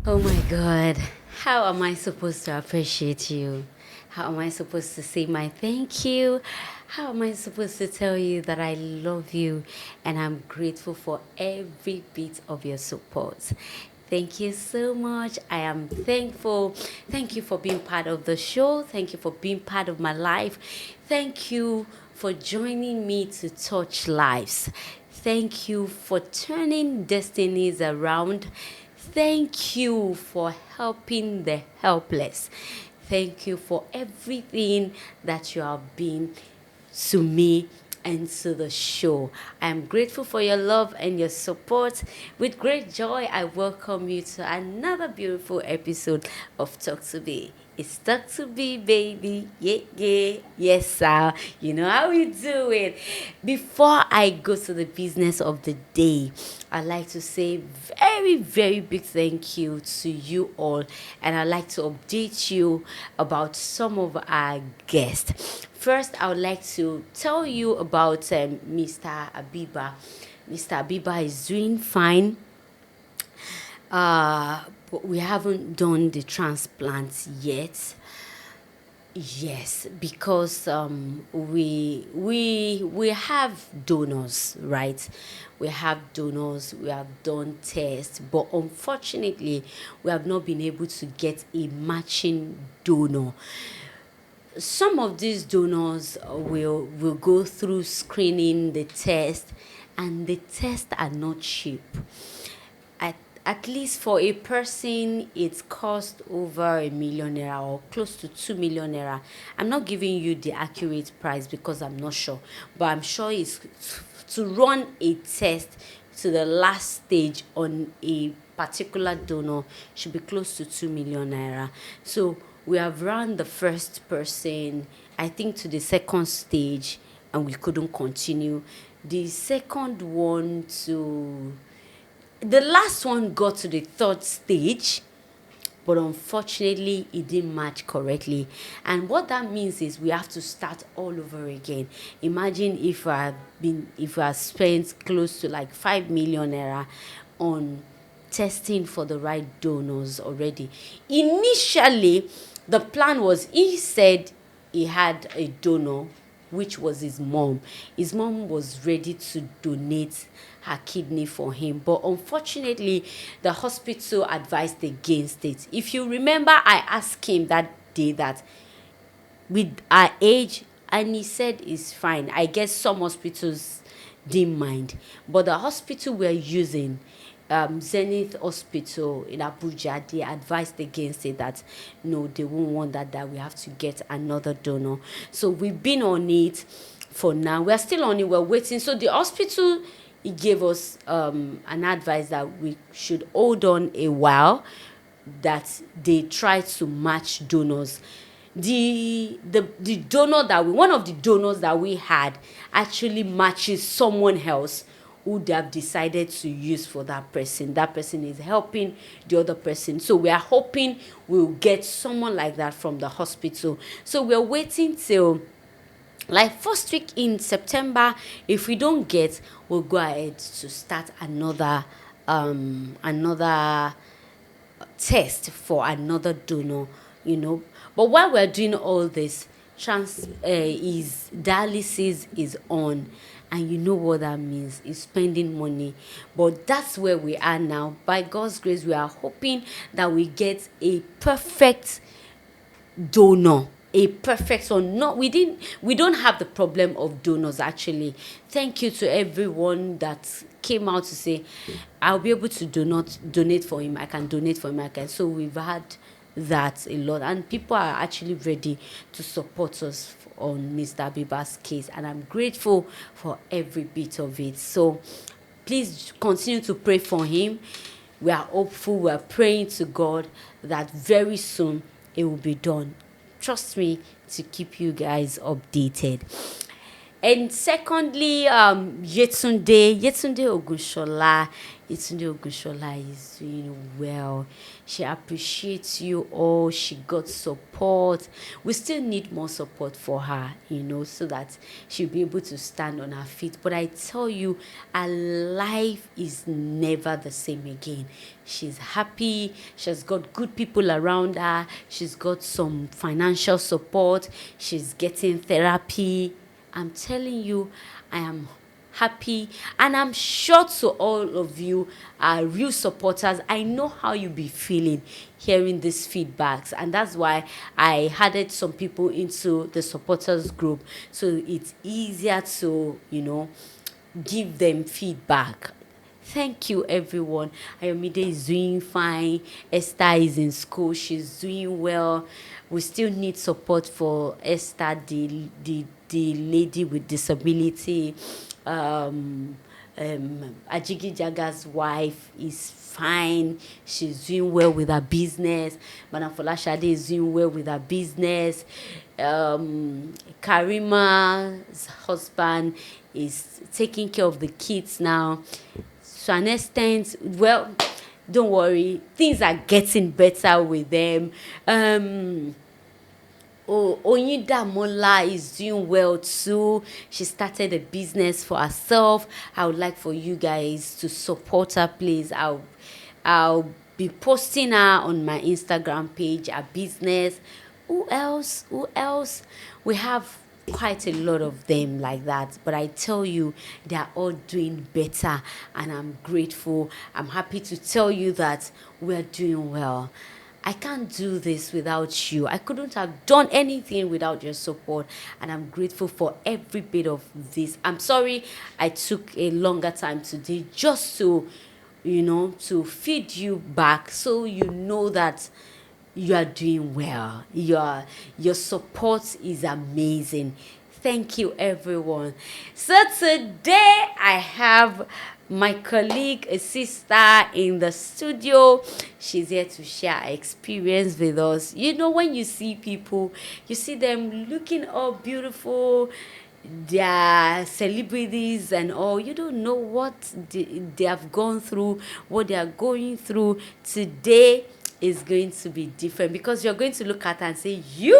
Oh my God. How am I supposed to appreciate you? How am I supposed to say my thank you? How am I supposed to tell you that I love you and I'm grateful for every bit of your support? Thank you so much. I am thankful. Thank you for being part of the show. Thank you for being part of my life. Thank you for joining me to touch lives. Thank you for turning destinies around. Thank you for helping the helpless. Thank you for everything that you have been to me and to the show. I am grateful for your love and your support. With great joy, I welcome you to another beautiful episode of Talk to Me. It's Talk to Me, baby. Yeah, yeah. Yes, sir. You know how we do it. Before I go to the business of the day, I'd like to say very, very big thank you to you all. And I'd like to update you about some of our guests. First, I would like to tell you about Mr. Abiba. Mr. Abiba is doing fine. But we haven't done the transplant yet. Yes, because we have donors, right? We have donors. We have done tests, but unfortunately, we have not been able to get a matching donor. Some of these donors will go through screening the test, and the tests are not cheap. At least for a person, it cost over a 1 million naira or close to 2 million naira. I'm not giving you the accurate price because I'm not sure, but I'm sure it's to run a test to the last stage on a particular donor should be close to 2 million naira. So we have run the first person, I think, to the second stage, and we couldn't continue. The second one to the last one got to the third stage, but unfortunately it didn't match correctly. And what that means is we have to start all over again. Imagine if I spent close to like 5 million naira on testing for the right donors already. Initially, the plan was, he said he had a donor, which was his mom. His mom was ready to donate her kidney for him, but unfortunately, the hospital advised against it. If you remember, I asked him that day that with our age, and he said it's fine. I guess some hospitals didn't mind, but the hospital we're using, Zenith Hospital in Abuja, they advised against it, that no, they won't want that we have to get another donor. So we've been on it for now. We're still on it, we're waiting. So the hospital, he gave us an advice that we should hold on a while, that they try to match donors. The donor that we one of the donors that we had actually matches someone else who they have decided to use for that person. That person is helping the other person. So we are hoping we'll get someone like that from the hospital. So we're waiting till like first week in September. If we don't get, we'll go ahead to start another test for another donor, you know. But while we're doing all this, is dialysis is on, and you know what that means, is spending money. But that's where we are now. By God's grace, we are hoping that we get a perfect donor, a perfect one. No, we don't have the problem of donors actually. Thank you to everyone that came out to say, I'll be able to donate for him, I can donate for him, I can. So we've had that a lot, and people are actually ready to support us on Mr. Biba's case, and I'm grateful for every bit of it. So please continue to pray for him. We are hopeful, we are praying to God that very soon it will be done. Trust me to keep you guys updated. And secondly, Yetunde Ogunshola, Itunde Ogushola is doing well. She appreciates you all. She got support. We still need more support for her, so that she'll be able to stand on her feet. But I tell you, her life is never the same again. She's happy. She has got good people around her. She's got some financial support. She's getting therapy. I'm telling you, I am happy, and I'm sure to all of you are real supporters. I know how you be feeling hearing these feedbacks, and that's why I added some people into the supporters group, so it's easier to give them feedback. Thank you, everyone. Ayomide is doing fine. Esther is in school. She's doing well. We still need support for Esther, the lady with disability. Ajigi Jaga's wife is fine. She's doing well with her business. Madam Folashade is doing well with her business. Karima's husband is taking care of the kids now. To an extent, well, don't worry, things are getting better with them. Oyita Mola is doing well too. She started a business for herself. I would like for you guys to support her, please. I'll be posting her on my Instagram page, her business. Who else? We have quite a lot of them like that, but I tell you, they are all doing better, and I'm grateful. I'm happy to tell you that we're doing well. I can't do this without you. I couldn't have done anything without your support, and I'm grateful for every bit of this. I'm sorry I took a longer time today just to to feed you back, so you know that you are doing well. Your support is amazing. Thank you, everyone. So today I have my colleague, a sister in the studio. She's here to share her experience with us. When you see people, you see them looking all beautiful, their celebrities and all, you don't know what they have gone through, what they are going through. Today is going to be different, because you're going to look at her and say, you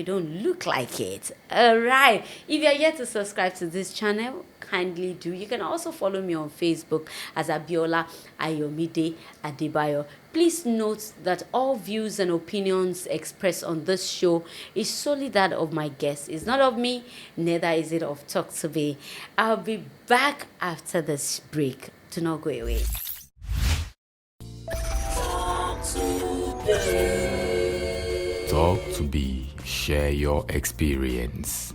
don't look like it. All right. If you're yet to subscribe to this channel, kindly do. You can also follow me on Facebook as Abiola Ayomide Adebayo. Please note that all views and opinions expressed on this show is solely that of my guests. It's not of me, neither is it of Talk to Me. I'll be back after this break. Do not go away. Talk to be, share your experience.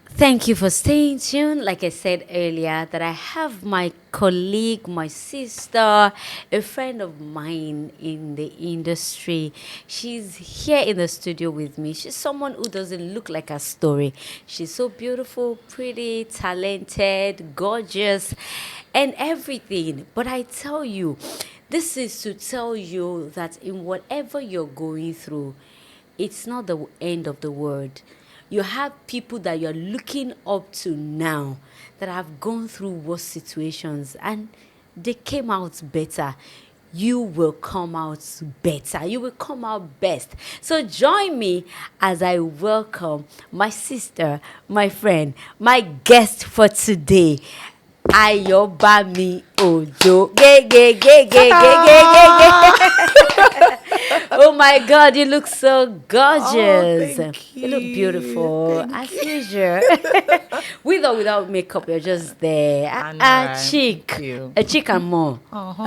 Thank you for staying tuned. Like I said earlier, that I have my colleague, my sister, a friend of mine in the industry. She's here in the studio with me. She's someone who doesn't look like a story. She's so beautiful, pretty, talented, gorgeous, and everything. But I tell you, this is to tell you that in whatever you're going through, it's not the end of the world. You have people that you're looking up to now that have gone through worse situations, and they came out better. You will come out better. You will come out best. So join me as I welcome my sister, my friend, my guest for today, Ayobami Ojo. Oh my God, you look so gorgeous. Thank you. You look beautiful as usual. With or without makeup, you're just there. I know, right? Cheek. Thank you. A cheek and more. Uh-huh.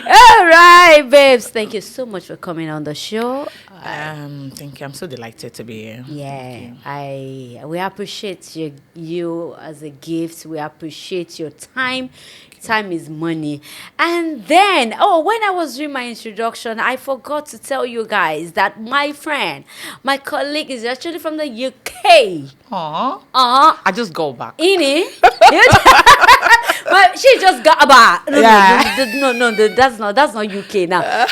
All right, babes. Thank you so much for coming on the show. Thank you. I'm so delighted to be here. Yeah, we appreciate you as a gift. We appreciate your time. Time is money. And then, when I was doing my introduction, I forgot to tell you guys that my friend, my colleague, is actually from the UK. I just go back. Ini. But she just got about Yeah. no, that's not UK now.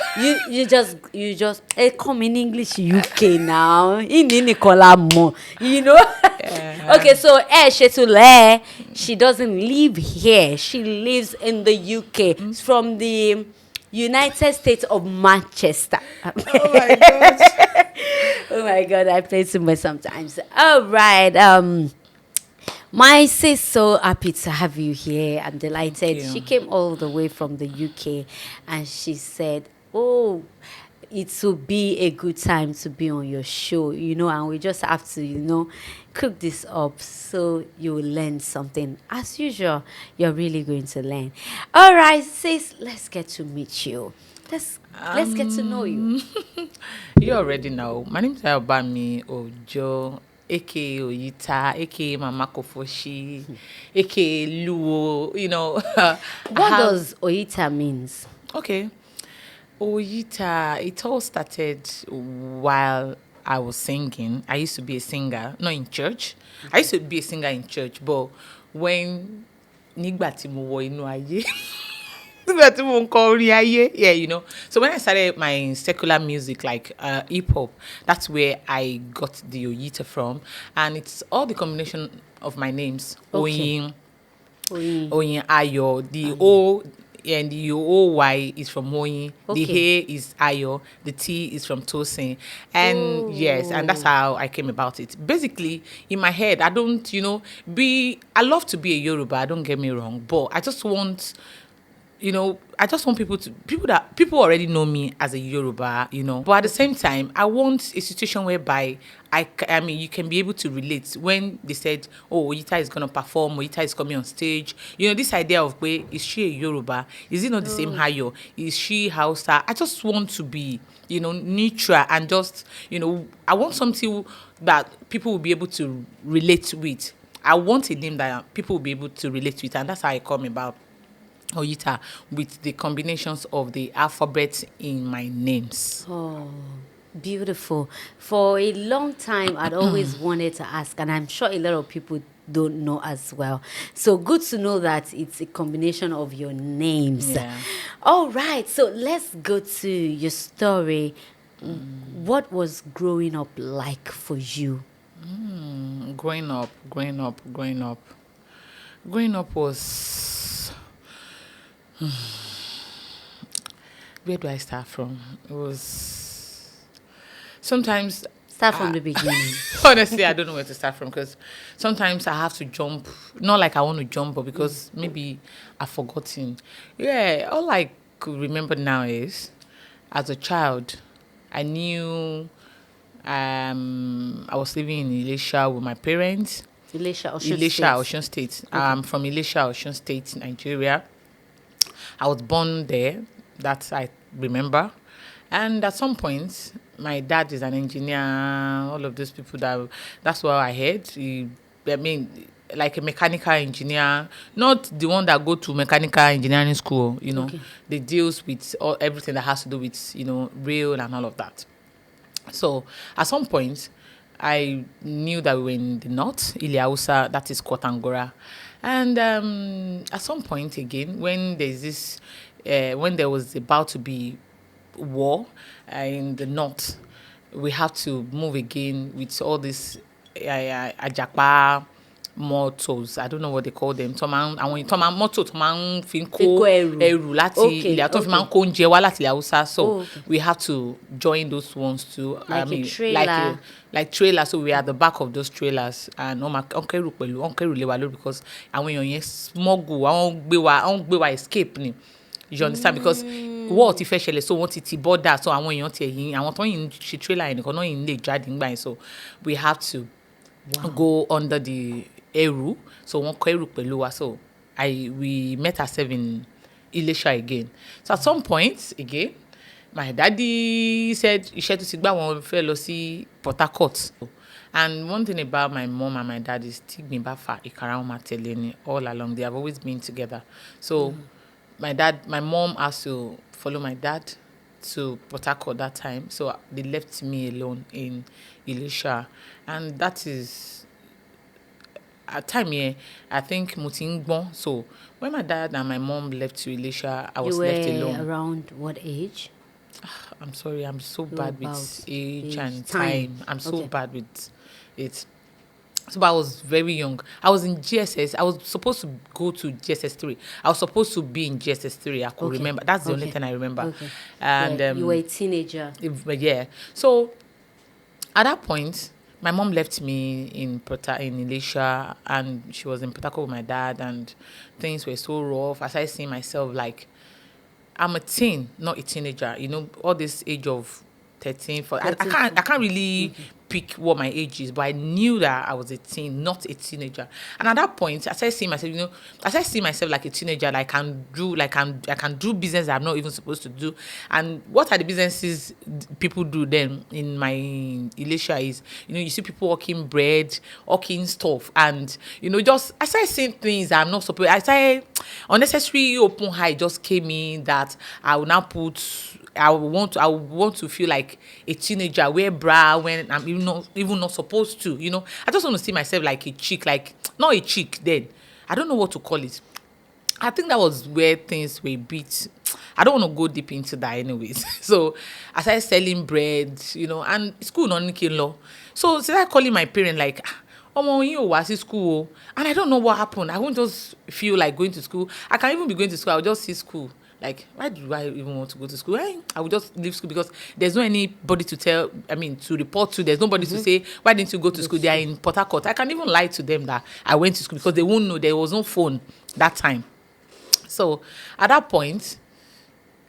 You just come in English UK now. In Nicola mo, Yeah. Okay, so Shetule, she doesn't live here. She lives in the UK. It's from the United States of Manchester. Oh my God. Oh my God, I play too much sometimes. All right. My sis, so happy to have you here. I'm Thank delighted. She you. came all the way from the UK and she said, "Oh, it will be a good time to be on your show, and we just have to, cook this up so you will learn something. As usual, you're really going to learn. All right, sis, let's get to meet you. Let's get to know you. You already know. My name is Ayobami Ojo, aka Oyita, aka Mama Kofoshi, aka Luo. I What have. does Oyita means? Okay. Oyita, it all started while I was singing. I used to be a singer, not in church. I used to be a singer in church, but when nígbà tí mo wọ inú ayé, nígbà tí mo ń kọ orin ayé, yeah. So when I started my secular music, like hip hop, that's where I got the Oyita from, and it's all the combination of my names, Okay. Oyin, Oyin. Oyin Ayo. The O and the OY is from Oyin. The Okay. H is Ayo. The T is from Tosin. And yes, and that's how I came about it. Basically, in my head, I don't, I love to be a Yoruba, don't get me wrong, but I just want people already know me as a Yoruba, But at the same time, I want a situation whereby I mean, you can be able to relate when they said, "Oh, Oyita is gonna perform. Oyita is coming on stage." This idea of, wait, is she a Yoruba? Is it not the same Hayo? Is she Hausa? I just want to be, neutral and just, I want something that people will be able to relate with. I want a name that people will be able to relate with, and that's how I come about Oyita, with the combinations of the alphabet in my names. Oh, beautiful. For a long time, I'd always wanted to ask, and I'm sure a lot of people don't know as well. So good to know that it's a combination of your names. Yeah. All right, so let's go to your story. What was growing up like for you? Growing up was. Where do I start from? It was sometimes. Start from the beginning. Honestly, I don't know where to start from, because sometimes I have to jump. Not like I want to jump, but because maybe I've forgotten. Yeah, all I could remember now is, as a child, I knew I was living in Elisha with my parents. Elisha, Osun Elisha, State. Osun State. I'm from Elisha, Osun State, Nigeria. I was born there. That I remember. And at some point, my dad is an engineer. All of those people that's what I heard. I mean, like a mechanical engineer, not the one that go to mechanical engineering school. Okay. They deals with everything that has to do with rail and all of that. So at some point, I knew that we were in the north, Iliausa, that is Kotangora. And at some point again, when when there was about to be war in the north, we have to move again with all this Ajapa motors. I don't know what they call them. Àwọn mọ́tò tó máa ń fi Fi kó kó ẹrù. ẹrù láti Okay, ilẹ̀ tó fi máa ń okay. kó oúnjẹ wá láti ilẹ̀ Haúsá. So Oh, okay. we have to join those ones too. Like a trailer. Like trailer. So we are at the back of those trailers, and ọ̀nkẹ́rù lé wa lórí, because àwọn èèyàn yẹn smuggle, wọ́n gbé wa escape ni. You understand? Because war ti fẹ́ ṣẹlẹ̀, so wọ́n ti border, so àwọn èèyàn ti ẹ̀yìn, àwọn tó yìn ṣe trailer yẹn nìkan náà yìn lè jáde nígbà yẹn. So we have to go under the eru. So wọ́n kó ẹrù pẹ̀lú wa. So we met ourselves in Ilesha again. So at some point again, my daddy said iṣẹ́ tó ti gbá wọn fẹ́ lọ sí Port Harcourt. And one thing about my mom and my dad is tígbìn bá fà ìkàrà wọn máa tẹ̀lé ni all along. They have always been together. So my mom has to follow my dad to Port Harcourt that time. So they left me alone in Elisha. And that is at time here, I think Mutingbon. So when my dad and my mom left to Elisha, I You was left were alone. around what age? I'm sorry, I'm so You were bad with about age age, and time. time. I'm so Okay. bad with it. So but I was very young. I was in GSS. I was supposed to go to GSS 3. I was supposed to be in GSS 3. I could Okay. remember. That's the only Okay. thing I remember. Okay. And Yeah, you were a teenager. yeah. So at that point, my mom left me in Elisha, and she was in Port Harcourt with my dad, and things were so rough. As I see myself, like I'm a teen, not a teenager. You know, all this age of 13, 14. I 13, can't I can't 14. really pick what my age is, but I knew that I was a teen, not a teenager. And at that point, as I see myself, as I see myself like a teenager, I can do business that I'm not even supposed to do. And what are the businesses people do then in my Elisha is, you see people hawking bread, hawking stuff, and just I started seeing things I'm not supposed. I started unnecessary open eye just came in that I will now put. I want to feel like a teenager, wear bra when I'm even not supposed to. I just want to see myself like a chick, like not a chick. Then I don't know what to call it. I think that was where things were a bit. I don't want to go deep into that, anyways. So I started selling bread, and school not making law. So I calling my parent like, you was in school, and I don't know what happened. I won't just feel like going to school. I can't even be going to school. I'll just see school. Like, why do I even want to go to school? I will just leave school because there's no anybody to to report to. There's nobody to say, why didn't you go to school? They are in Port Harcourt. I can even lie to them that I went to school because they won't know. There was no phone that time. So at that point,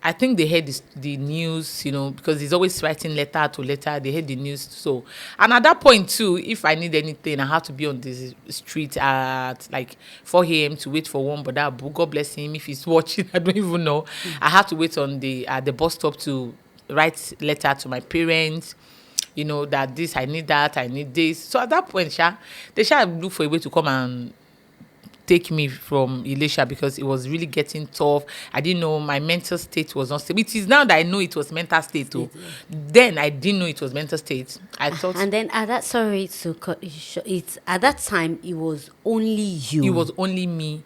I think they heard the news, because he's always writing letter to letter. They heard the news. So, and at that point too, if I need anything, I have to be on the street at like 4 a.m. to wait for one. But that God bless him if he's watching. I don't even know. I have to wait on at the bus stop to write letter to my parents. That this I need that I need this. So at that point, they look for a way to come and take me from Elisha because it was really getting tough. I didn't know my mental state was not stable. It is now that I know it was mental state too. Then I didn't know it was mental state. I thought And then at that sorry to cut you short, it's at that time it was only you. it was only me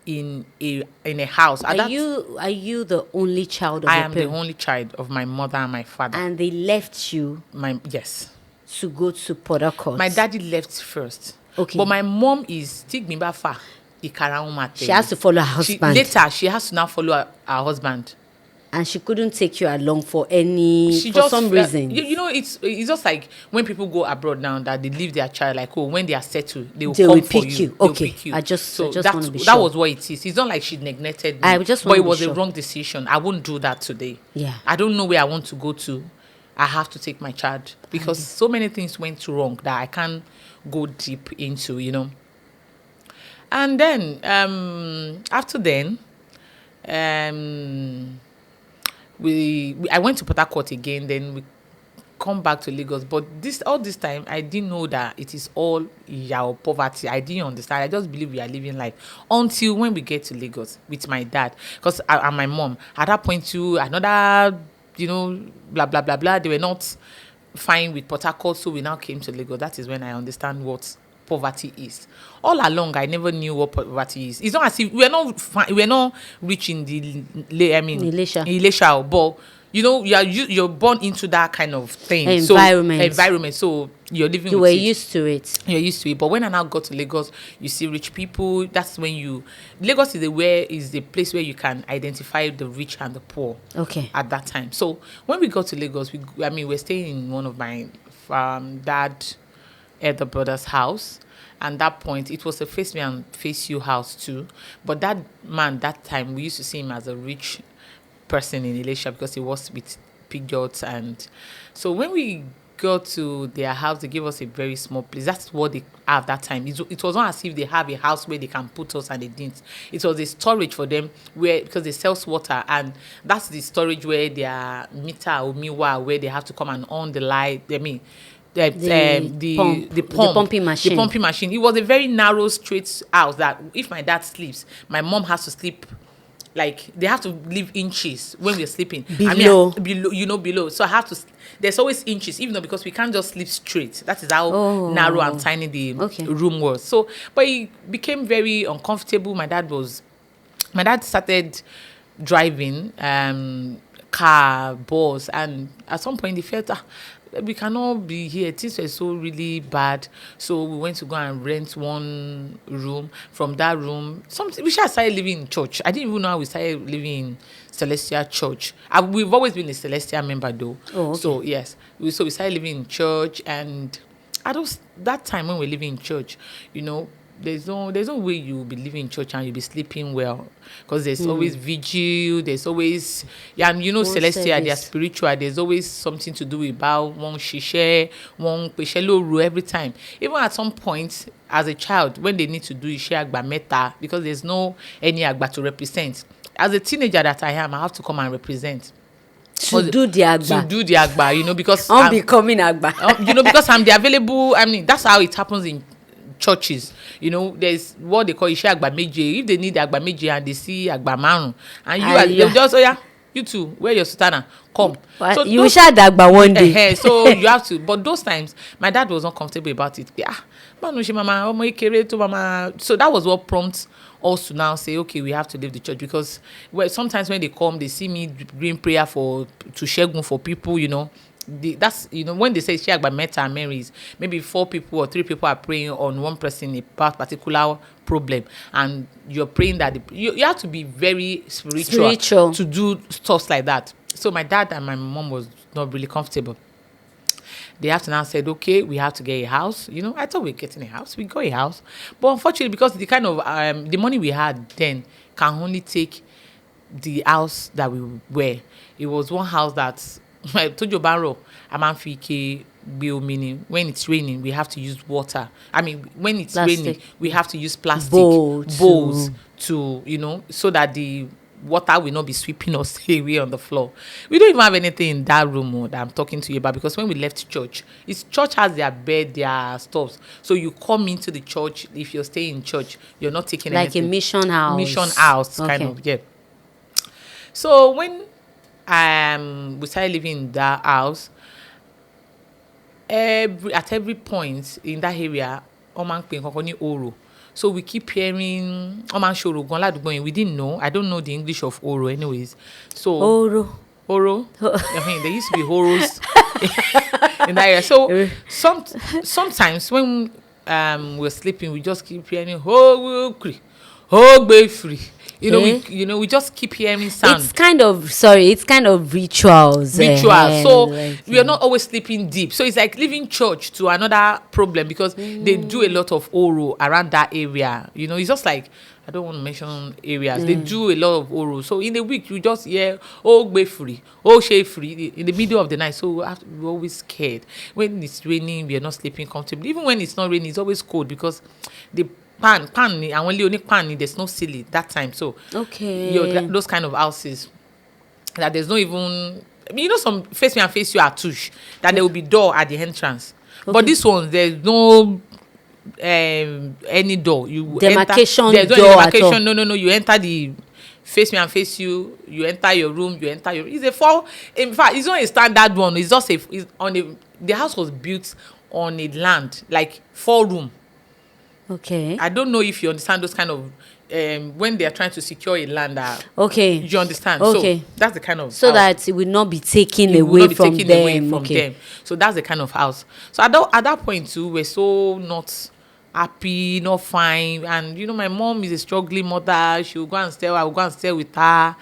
in a house. Are you the only child of I your am the parents? only child of my mother and my father. And they left you Yes. to go to Port Harcourt. My daddy left first. Okay. But my mom is Tigmimbafa. She has to follow her husband. Later, she has to now follow her husband. And she couldn't take you along for some reason. It's just like when people go abroad now that they leave their child, like, when they are settled, they will They come will for pick you. you. They'll Okay. pick you. I just want to be That sure. was what it is. It's not like she neglected me. I just but want it to be was sure. a wrong decision. I won't do that today. Yeah. I don't know where I want to go to. I have to take my child because so many things went wrong that I can't go deep into, And then after then, I went to Port Harcourt again. Then we come back to Lagos. But all this time, I didn't know that it is all your poverty. I didn't understand. I just believe we are living life until when we get to Lagos with my dad, because and my mom. At that point too, another blah blah blah blah. They were not fine with Port Harcourt, so we now came to Lagos. That is when I understand what poverty is. All along, I never knew what poverty is. It's not as if we're not rich in Elisha, but you're born into that kind of thing. Environment. So you're living. You with were it. used to it. You're used to it. But when I now got to Lagos, you see rich people. That's when Lagos is the place where you can identify the rich and the poor. Okay. At that time. So when we got to Lagos, we're staying in one of my dad elder brother's house. And that point, it was a face me and face you house too. But that man, that time, we used to see him as a rich person in Elisha because he was with piggots. And so when we got to their house, they gave us a very small place. That's what they have that time. It was not as if they have a house where they can put us and they didn't. It was a storage for them because they sell water, and that's the storage where their meter or miwa, where they have to come and on the light. The pumping machine. The pumping machine. It was a very narrow, straight house that if my dad sleeps, my mom has to sleep like they have to leave inches when we're sleeping. Below. Below. So I have to. There's always inches, even though because we can't just sleep straight. That is how narrow and tiny the room was. So, but it became very uncomfortable. My dad started driving car, bus, and at some point he felt we cannot be here. Things were so really bad. So we went to go and rent one room. From that room, we should have started living in church. I didn't even know how we started living in Celestial Church. We've always been a Celestial member though. Oh, okay. So yes, we started living in church, and that time when we're living in church, there's no way you'll be living in church and you'll be sleeping well, because there's always vigil, there's always and Celestial, service. they're spiritual, there's always something to do about one shishe, one peshelo every time. Even at some point as a child, when they need to do ishe agba meta, because there's no any agba to represent. As a teenager that I am, I have to come and represent. To do the agba, because I'm becoming agba. Because I'm the available. I mean, that's how it happens in churches. There's what they call ishe agba meje. If they need agba meje and they see agba marun, and they'll just you two wear your sutana, come. So you shall agba one day. So you have to. But those times, my dad was not comfortable about it. Mama. So that was what prompts us to now say, okay, we have to leave the church, because sometimes when they come, they see me doing prayer to shegun for people, that's when they say share by Meta and Marys, maybe 4 people or 3 people are praying on one person about particular problem, and you're praying that you have to be very spiritual to do stuff like that. So my dad and my mom was not really comfortable. They have to now said, okay, we have to get a house. I thought we were getting a house. We got a house, but unfortunately, because the kind of the money we had then can only take the house that we were. It was one house that I told you about. Meaning when it's raining, we have to use water. I mean, when it's raining, we have to use plastic bowls to so that the water will not be sweeping us away on the floor. We don't even have anything in that room that I'm talking to you about, because when we left church, church has their bed, their stuff. So you come into the church, if you're staying in church, you're not taking like anything. a mission house. Mission house, kind of, yeah. So when we started living in that house, at every point in that area, oro. So we keep hearing we didn't know. I don't know the English of oro anyways. So oro. I mean, there used to be oros in that area. So sometimes when we're sleeping, we just keep hearing free. We just keep hearing sound. It's kind of rituals. So we are not always sleeping deep. So it's like leaving church to another problem, because they do a lot of oro around that area. It's just like, I don't want to mention areas. They do a lot of oro. So in the week, you just hear, free, shade free, in the middle of the night. So we're always scared. When it's raining, we are not sleeping comfortably. Even when it's not raining, it's always cold, because the pan and only pan, there's no ceiling that time. So those kind of houses that there's no even, some face me and face you are touch that there will be door at the entrance. But this one, there's no any door. Demarcation there's no door demarcation. at all. No. You enter the face me and face you. You enter your room. It's a 4. In fact, it's not a standard one. It's just the house was built on a land like 4 room. Okay. I don't know if you understand those kind of when they are trying to secure a land. Okay. You understand? Okay. So that's the kind of so house. that it will not be taken away from them. So that's the kind of house. So at that point too, we're so not happy, not fine, and my mom is a struggling mother. She will go and stay. I will go and stay with her.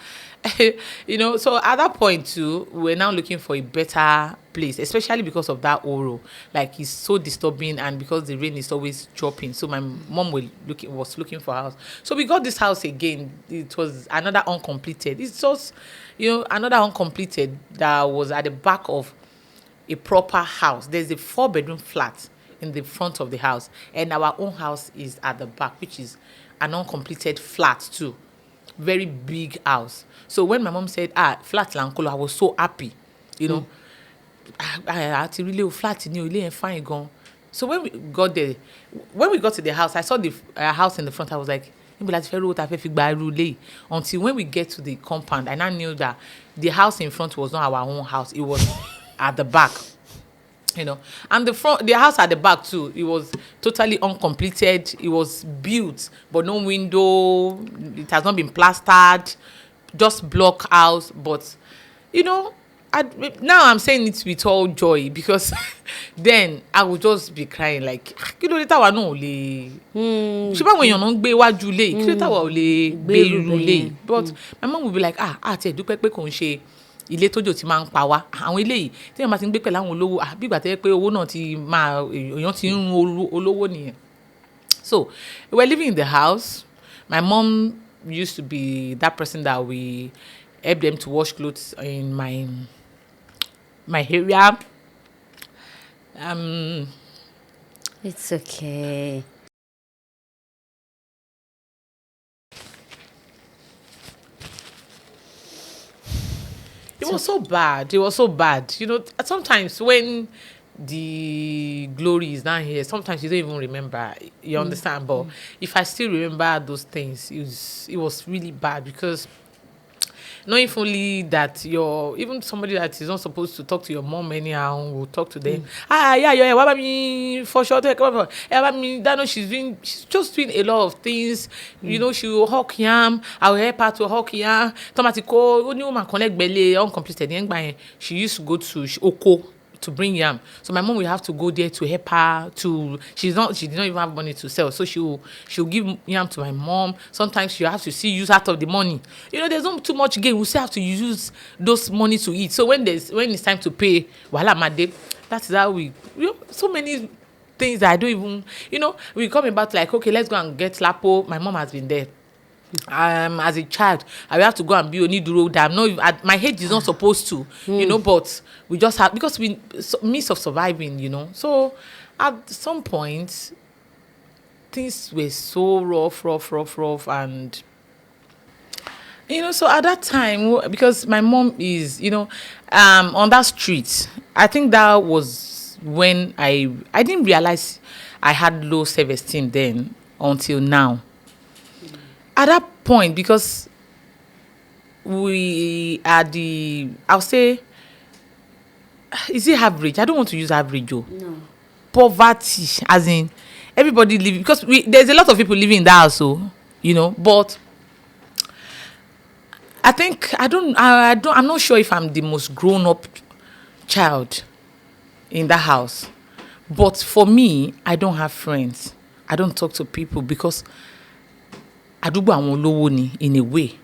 So at that point too, we're now looking for a better place, especially because of that oro. Like, it's so disturbing, and because the rain is always dropping. So my mom was looking for a house. So we got this house again. It was another uncompleted. It's just another uncompleted that was at the back of a proper house. There's a 4-bedroom flat in the front of the house, and our own house is at the back, which is an uncompleted flat too. Very big house. So when my mom said, flat Lankolo, I was so happy. I had to really flat in you, fine gone. So when we got to the house, I saw the house in the front. I was like, níbo la ti fẹ́ rówó ta fẹ́ fi gba irú ilé yìí. Until when we get to the compound, I now knew that the house in front was not our own house. It was at the back. You know, and the house at the back too, it was totally uncompleted. It was built, but no window. It has not been plastered, just block house. But, you know, now I'm saying it with all joy because then I would just be crying like, kí ló dé táwa náà ò lè. Ṣé báwọn èèyàn náà ń gbé iwájú ilé, kí ló dé táwa ò lè gbé irú ilé. But my mom would be like, àti ẹ̀dúpẹ́ pé kò ń ṣe ilé tójò ti máa ń pa wá. Àwọn ilé yìí tí wọ́n bá ti ń gbé pẹ̀lú àwọn olówó, bí ìgbà tó yẹ pé owó náà ti máa èèyàn ti ń run olówó nìyẹn. So we were living in the house. My mom used to be that person that we help them to wash clothes in my area. It's okay. It was so bad. It was so bad. You know, sometimes when the glory is not here, sometimes you don't even remember. You understand? But if I still remember those things, it was really bad because knowing fully that even somebody that is not supposed to talk to your mom anyhow will talk to them. Yeah. What about me for sure? About me, that know she's just doing a lot of things. You know, she will hawk yam. I will help her to hawk yam. Tomatiko, only woman connect belly uncompleted. She used to go to Oko to bring yam. So my mom will have to go there to help her she did not even have money to sell. So she'll give yam to my mom. Sometimes she have to use out of the money. You know, there's not too much gain. We still have to use those money to eat. So when it's time to pay, that is how so many things that I don't even, we come about like, okay, let's go and get Lapo. My mom has been there. As a child, I will have to go and be Oniduro. My head is not supposed to, but we just have, because we means of surviving, So at some point, things were so rough, and so at that time, because my mom is, on that street, I think that was when I didn't realize I had low self-esteem then until now. At that point, because we are I'll say, is it average? I don't want to use average, though. No. Poverty, as in everybody living, because there's a lot of people living in that house, but I think I'm not sure if I'm the most grown-up child in that house. But for me, I don't have friends. I don't talk to people because àdúgbò àwọn olówó ni in a way.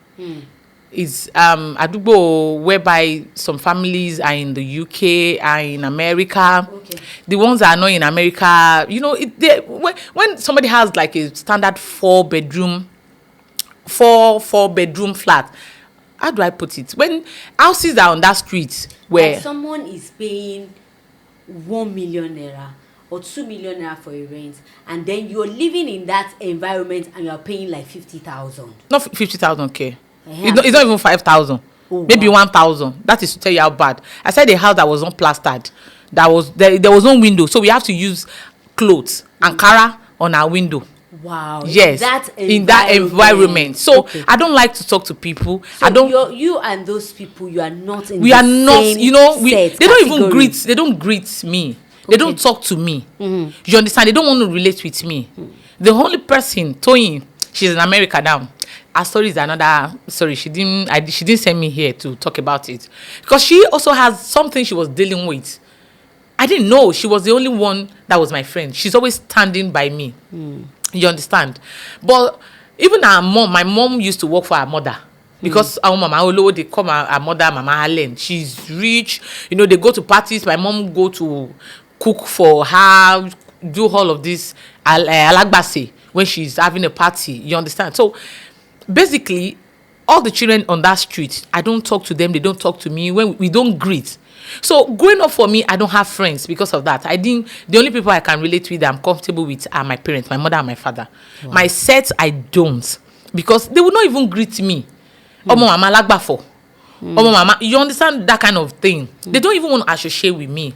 It's àdúgbò whereby some families are in the UK, are in America. Okay. The ones that are not in America, when somebody has like a standard four bedroom flat, how do I put it? When houses are on that street where like someone is paying 1 million naira or 2 million naira for a rent, and then you're living in that environment and you're paying like 50,000. not 50,000 K. Yeah. It's not even 5,000. Oh, Maybe wow. 1,000. That is to tell you how bad. I said a house that was not plastered. There was no window, so we have to use clothes, Ankara on our window. Wow. Yes, in that environment. So okay. I don't like to talk to people. So I don't. you and those people, you are not in We the are not. same They don't even greet. They don't greet me. They Okay. don't talk to me. You understand? They don't want to relate with me. The only person, Toyin, she's in America now. Her story is another story. She didn't send me here to talk about it because she also has something she was dealing with. I didn't know she was the only one that was my friend. She's always standing by me. You understand? But even my mom used to work for her mother. Because our mama Olowo, they call her mother Mama Helen. She's rich. They go to parties. My mom go to cook for her, do all of this alagbase when she's having a party. You understand? So basically, all the children on that street, I don't talk to them. They don't talk to me. When we don't greet. So growing up for me, I don't have friends because of that. The only people I can relate with, that I'm comfortable with, are my parents, my mother and my father. Wow. My sets, I don't, because they will not even greet me. Omo mama lagbafo. Omo mama, you understand that kind of thing. They don't even want to associate with me.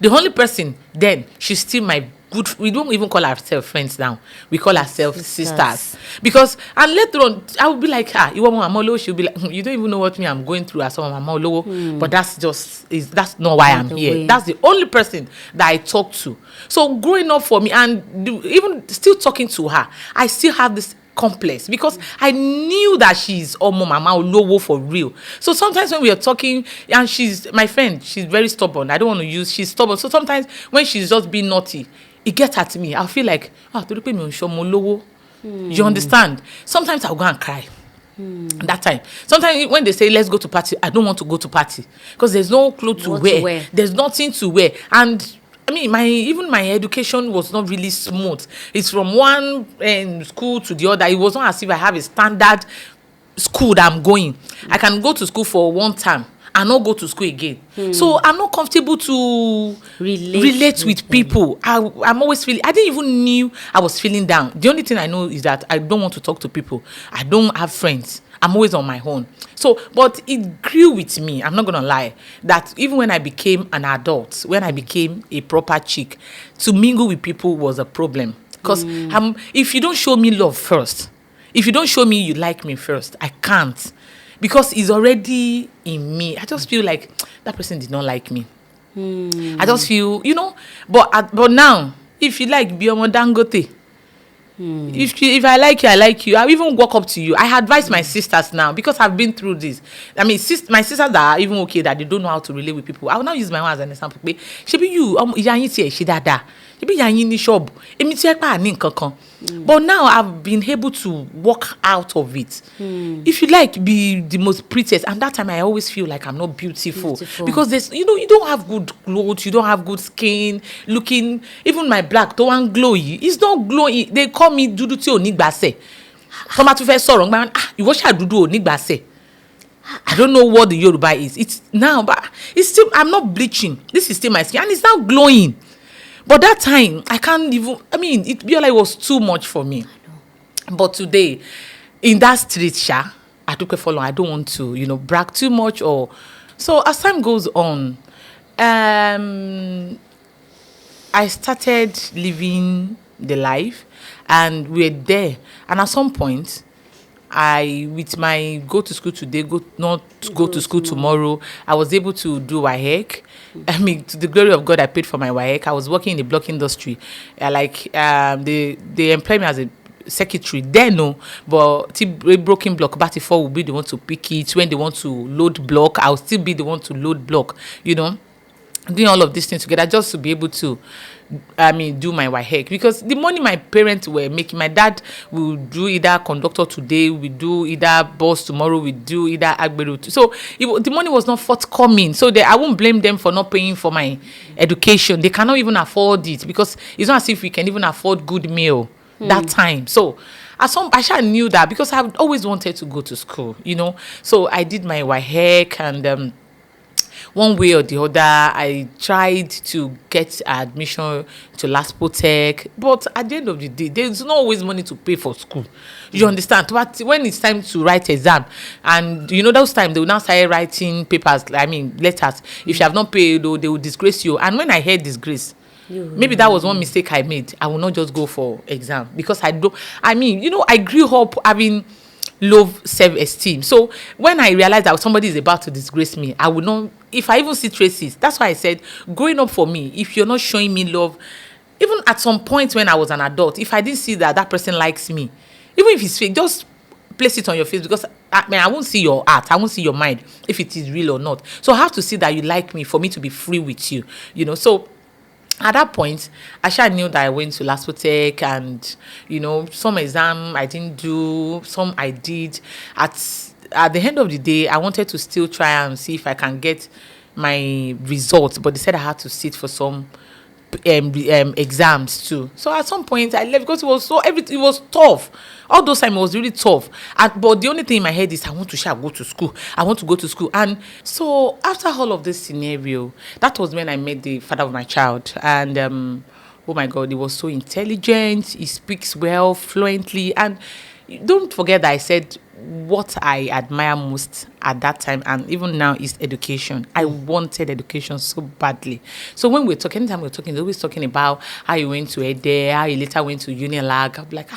The only person then, she's still my good. We don't even call ourselves friends now. We call ourselves Sisters. sisters. Because and later on, I will be like, you want Mama Olowo? She'll be like, you don't even know what me I'm going through as someone Mama Olowo. But that's not why Not I'm the here. way. That's the only person that I talk to. So growing up for me and even still talking to her, I still have this complex because I knew that she's Omo Mama Olowo for real. So sometimes when we are talking, and she's my friend, she's very stubborn. I don't want to use she's stubborn. So sometimes when she's just being naughty, it gets at me. I feel like, torí pé mi ò ń ṣọmọ olówó. You understand? Sometimes I'll go and cry. That time. Sometimes when they say let's go to party, I don't want to go to party because there's no clothes to What to wear. wear. There's nothing to wear. And I mean, my education was not really smooth. It's from one school to the other. It was not as if I have a standard school that I'm going. I can go to school for one term and not go to school again. So I'm not comfortable to relate with people. I'm always feeling. I didn't even knew I was feeling down. The only thing I know is that I don't want to talk to people. I don't have friends. I'm always on my own. So, but it grew with me. I'm not gonna lie. That even when I became an adult, when I became a proper chick, to mingle with people was a problem. Because if you don't show me love first, if you don't show me you like me first, I can't. Because it's already in me. I just feel like that person did not like me. I just feel, but now, if you like Biomo Dangote, if I like you, I like you. I even walk up to you. I advise my sisters now because I've been through this. I mean, my sisters that are even okay that they don't know how to relate with people. I will now use my own as an example. Shebi you, she dada. Shebi yanyi ni shop. Emi ti ekpa ani nkankan. But now I've been able to walk out of it. If you like, be the most prettiest, and that time I always feel like I'm not beautiful. Because there's, you don't have good clothes, you don't have good skin. Looking, even my black, the one glowy, it's not glowy. They call me dudu ti onigbase. Toma tu fe sọ̀rọ̀ ngba, ìwọ sha dudu onigbase. I don't know what the Yoruba is. It's now, but it's still, I'm not bleaching. This is still my skin, and it's now glowing. But that time, I can't even, it really was too much for me. But today, in that street, I took a follow. I don't want to, brag too much or... So as time goes on, I started living the life and we're there. And at some point, with my go to school today, not go to school tomorrow, I was able to do WAEC. To the glory of God, I paid for my WAEC. I was working in the block industry. They employ me as a secretary. No, but a broken block, but before will be the one to pick it. When they want to load block, I'll still be the one to load block. Doing all of these things together just to be able to do my WAEC, because the money my parents were making, my dad will do either conductor today, we do either boss tomorrow, we do either agberu. So the money was not forthcoming. So I won't blame them for not paying for my education. They cannot even afford it because it's not as if we can even afford good meal that time. So I knew that because I've always wanted to go to school, So I did my WAEC and one way or the other, I tried to get admission to LASPO Tech, but at the end of the day, there's not always money to pay for school. You understand? But when it's time to write exam, and those times they will now start writing papers, letters. If you have not paid, they will disgrace you. And when I heard disgrace, maybe that was one mistake I made. I will not just go for exam because I grew up having low self-esteem. So when I realized that somebody is about to disgrace me, I would not, if I even see traces. That's why I said, growing up for me, if you're not showing me love, even at some point when I was an adult, if I didn't see that person likes me, even if it's fake, just place it on your face, because I won't see your heart, I won't see your mind if it is real or not. So I have to see that you like me for me to be free with you, So at that point, I knew that I went to LASPO Tech and, some exam I didn't do, some I did. At the end of the day, I wanted to still try and see if I can get my results, but they said I had to sit for some exams too. So at some point I left because it was tough. All those times it was really tough. But the only thing in my head is I want to go to school. I want to go to school. And so after all of this scenario, that was when I met the father of my child. And oh my God, he was so intelligent. He speaks well, fluently. And don't forget that I said what I admire most at that time and even now is education. I wanted education so badly. So when we're talking, anytime we're talking, they're always talking about how you went to Ede, how you later went to Unilag. I'm like,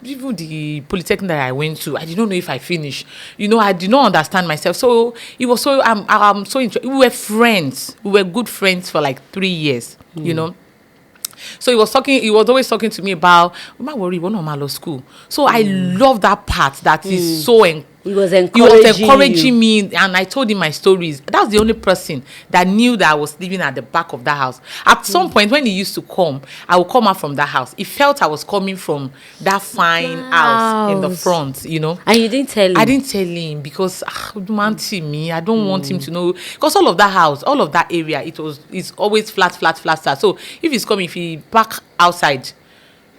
even the polytechnic that I went to, I did not know if I finished. I did not understand myself. So it was so, I'm so interested. We were friends. We were good friends for like 3 years, So he was always talking to me about, don't worry, we're not law school. So I love that part that is so He was he was encouraging encouraging me, and I told him my stories. That's the only person that knew that I was living at the back of that house. At some point when he used to come, I would come out from that house. He felt I was coming from that fine house in the front, And you didn't tell him? I didn't tell him because man see me. I don't want him to know, because all of that house, all of that area, it's always flat. So if he's coming, if he park outside,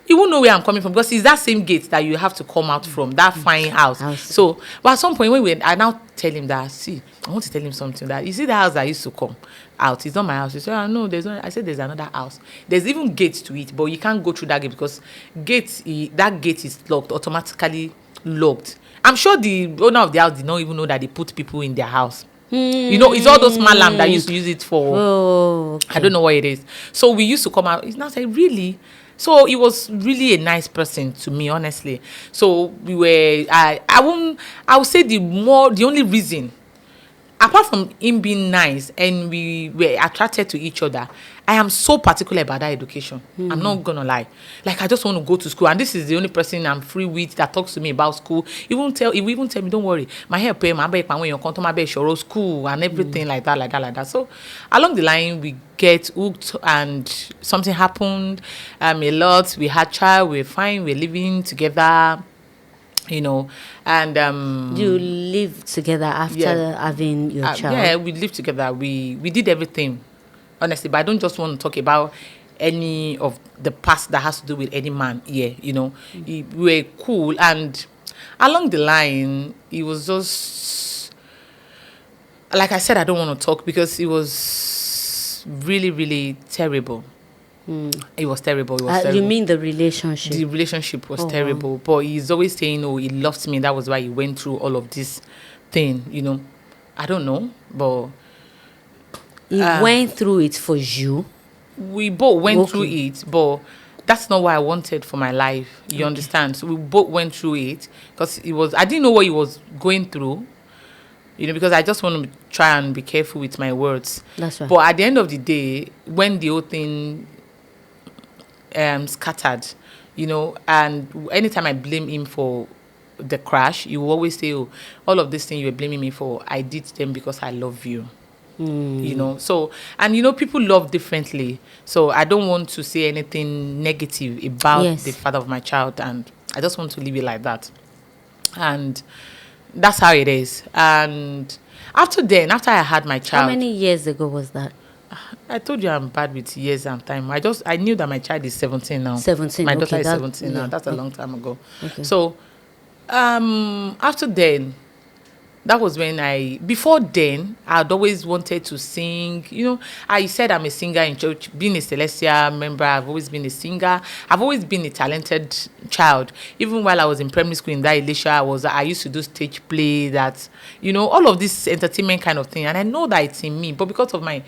he won't know where I'm coming from, because it's that same gate that you have to come out from, that fine house. So, but at some point I now tell him that, see, I want to tell him something, that you see the house that I used to come out, it's not my house. He said, no, there's no. I said, there's another house. There's even gates to it, but you can't go through that gate because that gate is locked, automatically locked. I'm sure the owner of the house did not even know that they put people in their house. It's all those malam that used to use it for. Okay. I don't know what it is. So we used to come out. He's now saying, really? So he was really a nice person to me, honestly. So we were. I would say the only reason, apart from him being nice and we were attracted to each other, I am so particular about that education. I'm not gonna lie. Like, I just want to go to school, and this is the only person I'm free with that talks to me about school. He will even tell me, don't worry, my help pay my back when you come to my bed, show school and everything like that. So along the line we get hooked, and something happened. A lot. We had child. We're fine. We're living together. And you live together after having your child? Yeah, we lived together. We did everything, honestly. But I don't just want to talk about any of the past that has to do with any man here. We were cool, and along the line, it was just like I said. I don't want to talk because it was really, really terrible. It was terrible. You mean the relationship? The relationship was terrible. But he's always saying, he loved me. That was why he went through all of this thing, I don't know, but he went through it for you? We both went through it, but that's not what I wanted for my life. You understand? So we both went through it because I didn't know what he was going through. Because I just want to try and be careful with my words. That's right. But at the end of the day, when the whole thing scattered, and anytime I blame him for the crash, you will always say, all of these things you were blaming me for, I did them because I love you. So, and people love differently. So I don't want to say anything negative about the father of my child, and I just want to leave it like that. And that's how it is. And after I had my child. How many years ago was that? I told you I'm bad with years and time. I knew that my child is 17 now. 17. My daughter is 17 now. That's a long time ago. Okay. So, after then, that was when before then, I'd always wanted to sing. I said I'm a singer in church. Being a Celestia member, I've always been a singer. I've always been a talented child. Even while I was in primary school in that Elisha, I used to do stage play, all of this entertainment kind of thing. And I know that it's in me, but because of my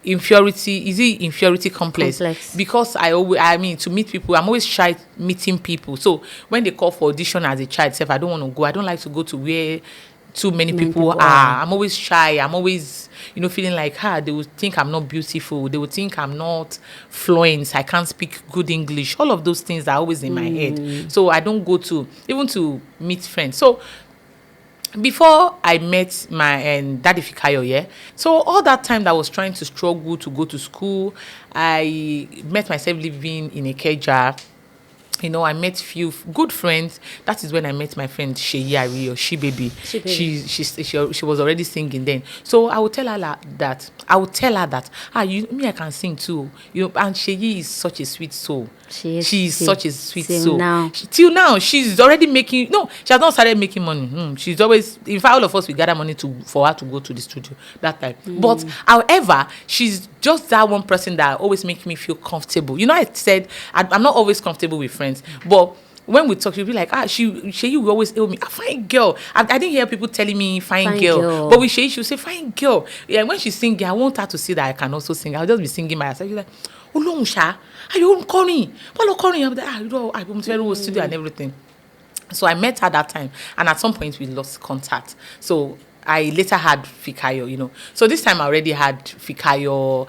inferiority complex. Because to meet people, I'm always shy meeting people. So when they call for audition as a child, I don't want to go. I don't like to go to where too many people are. I'm always shy. I'm always, feeling like, they will think I'm not beautiful. They will think I'm not fluent. I can't speak good English. All of those things are always in my head. So I don't go even to meet friends. So before I met my Daddy Fikayo, so all that time that I was trying to struggle to go to school, I met myself living in a Ikeja. I met few good friends. That is when I met my friend Sheyi Ari, or She Baby. She was already singing then. So I would tell her that. I can sing too. And Sheyi is such a sweet soul. She's such a sweet soul. Till now, she's already making. No, she has not started making money. She's always. In fact, all of us we gather money for her to go to the studio that time. But however, she's just that one person that always makes me feel comfortable. I said I'm not always comfortable with friends, but when we talk, she'll be like, Sheyi will always hail me, fine girl. I didn't hear people telling me fine girl. But with Sheyi, she'll say, fine girl. Yeah, when she's singing, I want her to see that I can also sing. I'll just be singing myself. She's like, Olóhùn ṣá, are you calling? What calling? I'm like, I'm very studio and everything. So I met her that time, and at some point we lost contact. So I later had Fikayo, you know. So this time I already had Fikayo.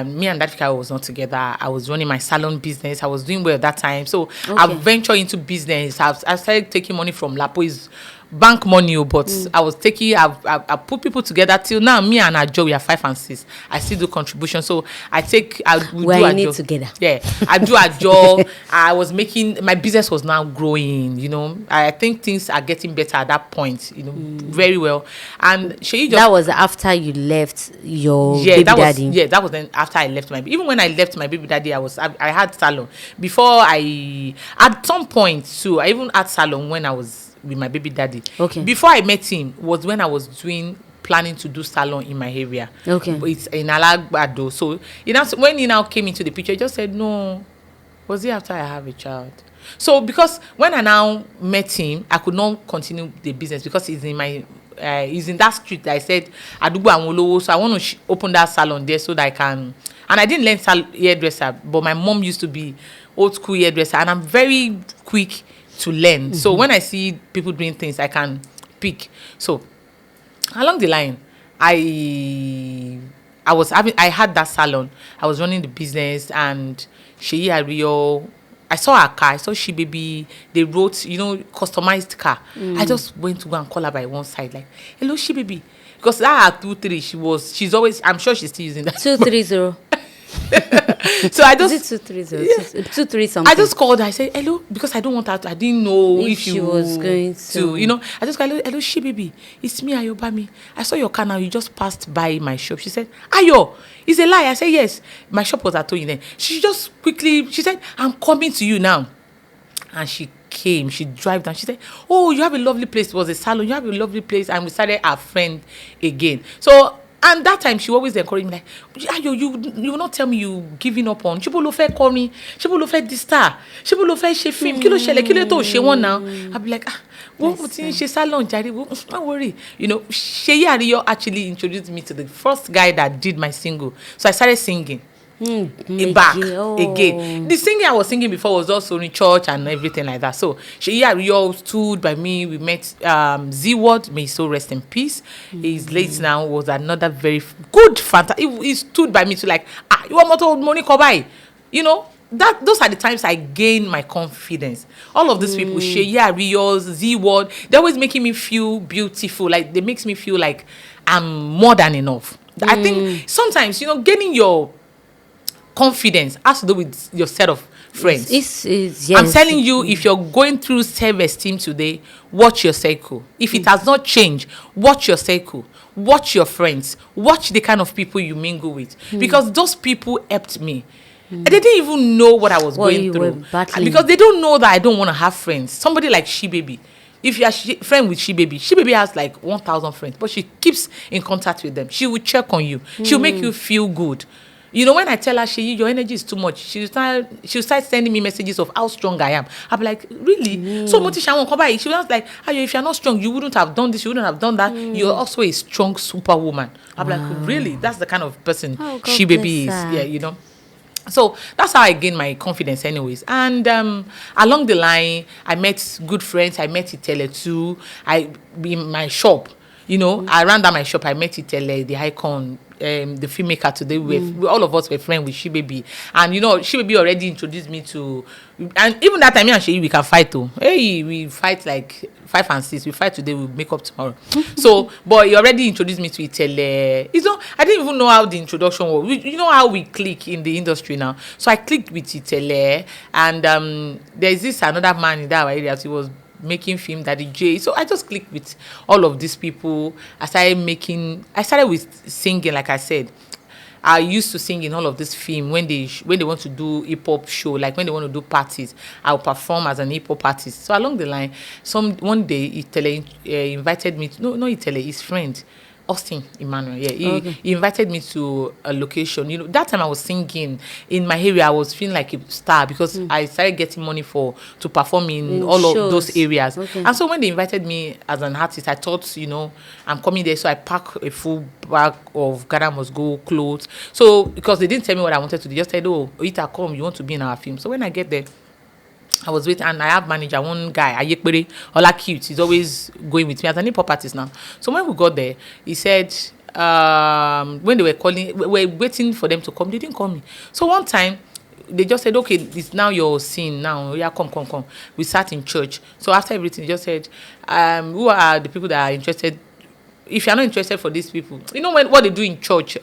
Me and that Fikayo was not together. I was running my salon business. I was doing well at that time. So I ventured into business. I started taking money from Lapo's bank money, but I put people together till now. Me and Ajo, we are 5 and 6. I still do contribution. So we're in it together. Yeah, I do Ajo. I was making, my business was now growing, you know. I think things are getting better at that point, you know, very well. And that was after you left your baby daddy. Yeah, that was then after I left even when I left my baby daddy, I had salon. Before at some point too, I even had salon when I was with my baby daddy. Okay. Before I met him was when I was planning to do salon in my area. Okay. It's in Alagbado. So when he now came into the picture, he just said no. Was it after I have a child? So because when I now met him, I could not continue the business because he's in that street that I said Adugbo Amolowo. So I want to open that salon there so that I can. And I didn't learn hairdresser, but my mom used to be old school hairdresser, and I'm very quick to learn. Mm-hmm. So when I see people doing things, I can pick. So along the line, I had that salon. I was running the business, and Sheyi Ario, I saw her car. I saw She Baby. They wrote, customized car. I just went to go and call her by one side, like, hello, She Baby. Because that her 23, she's always, I'm sure she's still using that. 230. So I just, is it 230? 23 something. I just called her. I said hello, because I don't want her to, I didn't know if she was going to I just called, hello, She Baby, it's me, Ayobami. I saw your car now, you just passed by my shop. She said, Ayo, it's a lie. I said yes, my shop was at Oyita. She just quickly, she said, I'm coming to you now. And she came, she drove down. She said, oh, you have a lovely place. It was a salon, you have a lovely place. And we started our friend again. So, and that time she always encouraged me, like, Ayo, you will not tell me you giving up on Chibo lo fẹ́ kọrin, Chibo lo fẹ́ di star, Chibo lo fẹ́ ṣe film, kí ló ṣẹlẹ̀, kí ló tó ṣe wọ́n now. I'll be like, what ti ń ṣe salon jare, don't worry. Sheyi Ariyo actually introduced me to the first guy that did my single. So I started singing. Back again. The singing I was singing before was also in church and everything like that. So Sheyi Ariyo stood by me. We met Z-Word, may he so rest in peace. He's late now, was another very good fantastic. He stood by me to like, you want more money, Kobai? Those are the times I gain my confidence. All of these people, Sheyi Ariyo, Z-Word, they're always making me feel beautiful. Like, they makes me feel like I'm more than enough. I think sometimes, gaining your confidence has to do with your set of friends. Yes. I'm telling you, if you're going through self-esteem today, watch your circle. If it has not changed, watch your circle. Watch your friends. Watch the kind of people you mingle with. Because those people helped me. They didn't even know what I was going through. Because they don't know that I don't want to have friends. Somebody like She Baby. If you are friend with She Baby has like 1,000 friends, but she keeps in contact with them. She will check on you. She'll make you feel good. When I tell her, Sheyi, your energy is too much, she'll start sending me messages of how strong I am. I'll be like, really? So much she won't come by. She was like, if you're not strong, you wouldn't have done this, you wouldn't have done that. You're also a strong superwoman. I'll be like, really? That's the kind of person She Baby is. Yeah, So that's how I gained my confidence anyways. And along the line, I met good friends. I met Itele too. In my shop, around my shop, I met Itele, the icon, the filmmaker today. All of us were friends with She Baby. And, She Baby already introduced me to... And even that time, me and Sheyi, we can fight too. Hey, we fight like 5 and 6. We fight today, we'll make up tomorrow. So, but he already introduced me to Itele. I didn't even know how the introduction was. You know how we click in the industry now. So I clicked with Itele. And there's another man in that area. He was making film, Daddy J. So I just clicked with all of these people. I started with singing, like I said. I used to sing in all of this film when they want to do hip hop show, like when they want to do parties, I'll perform as an hip hop artist. So along the line, one day Itele invited me to, no Itele, his friend, Austin Emmanuel. Yeah, Okay. he invited me to a location. You know, that time I was singing in my area. I was feeling like a star because I started getting money to perform in all of those shows. areas. Okay. And so when they invited me as an artist, I thought, I'm coming there, so I packed a full bag of Ghana Must Go clothes. So because they didn't tell me what I wanted to do, they just said, "Oh, Oyita, come, you want to be in our film." So when I get there, I was waiting, and I have manager, one guy, Ayekpere, Ola Cute. He's always going with me as an hip-hop artist now. So when we got there, he said, when they were calling, we were waiting for them to come. They didn't call me. So one time, they just said, "Okay, it's now your scene now. Yeah, come." We sat in church. So after everything, they just said, "Who are the people that are interested? If you're not interested for these people, you know what they do in church,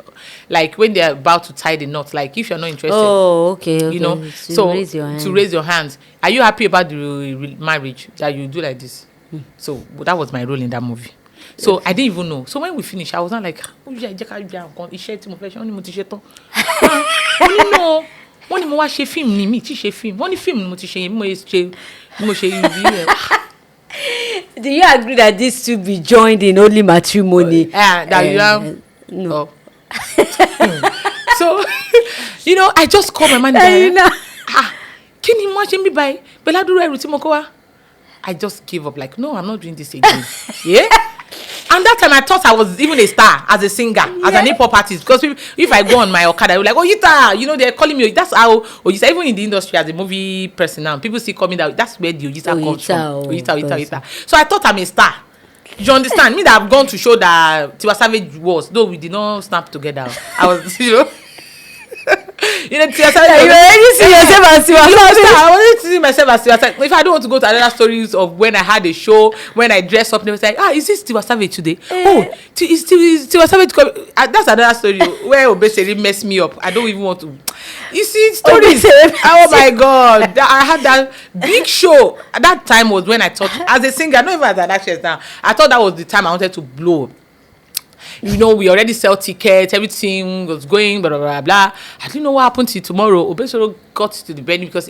like when they're about to tie the knot, like if you're not interested, Oh, okay. you know, To so raise your hand. to raise your hands, are you happy about the marriage that you do like this?" So that was my role in that movie. So I didn't even know. So when we finished, I was not like, "Oh yeah, iṣẹ́ tí mo fẹ́ ṣe, wọ́n ní mo ti ṣe tán." Wọ́n ní no, wọ́n ní mo wá ṣe fíìmù ni mi ti ṣe fíìmù. Wọ́n ní fíìmù ni mo ti ṣe yẹn, bí mo ṣe ìrírí ẹ̀. Do you agree that these two be joined in holy matrimony? That you have no. So, I just called my manager. Kí ni mo ṣe ń bí báyìí? Bella dúró ẹrù tí mo kó wá. I just gave up, like, no, I'm not doing this again. Yeah. And that time I thought I was even a star as a singer, as an hip-hop artist. Because if I go on my Okada, they were like, Oyita, they're calling me. That's how Oyita, even in the industry as a movie person now, people still call me that. That's where the Oyita comes from. Oyita. So I thought I'm a star. You understand? Me that I've gone to show that Tiwa Savage was, though we did not snap together. I was, Tiwa Savage. You already see yourself as Tiwa Savage. I wanted to see myself as Tiwa Savage. If I don't want to go to another stories of when I had a show, when I dressed up, they was like, is this Tiwa Savage today? Oh, is Tiwa Savage coming? That's another story where Obesere messed me up. I don't even want to. You see, stories. Oh my God. I had that big show. That time was when I thought, as a singer, not even as an actress now, I thought that was the time I wanted to blow. We already sell tickets, everything was going, blah, blah, blah, blah. I didn't know what happened to tomorrow. Obesere got to the venue because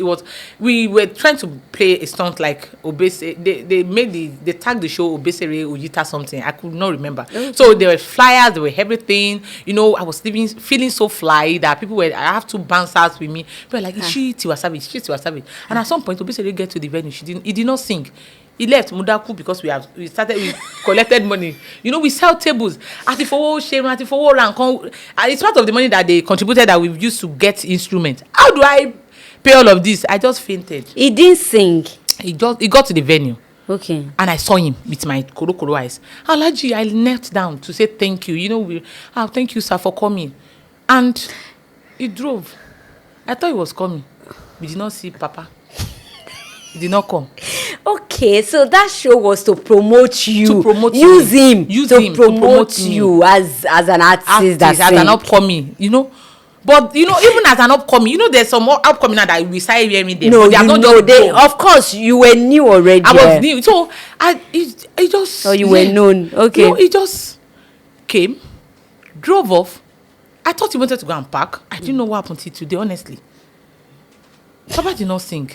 we were trying to play a stunt like Obesere. They tagged the show Obesere Oyita something. I could not remember. Okay. So there were flyers, there were everything. I was feeling so fly that I have two bouncers with me. People were like, is she Tiwa Savage? And at some point, Obesere get to the venue. He did not sing. He left Mudaku because we collected money. We sell tables. It's part of the money that they contributed that we've used to get instruments. How do I pay all of this? I just fainted. He didn't sing. He got to the venue. Okay. And I saw him with my koro eyes. Alaji, I knelt down to say thank you. Thank you, sir, for coming. And he drove. I thought he was coming. We did not see Papa. He did not come. Okay, so that show was to promote you. To promote use him. Use him to promote you as an artist as an upcoming, But even as an upcoming, there's some more upcoming now that we started hearing them. No, they of course you were new already. I was new, so it just. Oh, you were known. Okay. He just came, drove off. I thought he wanted to go and park. I didn't know what happened till today, honestly. Papa did not sing.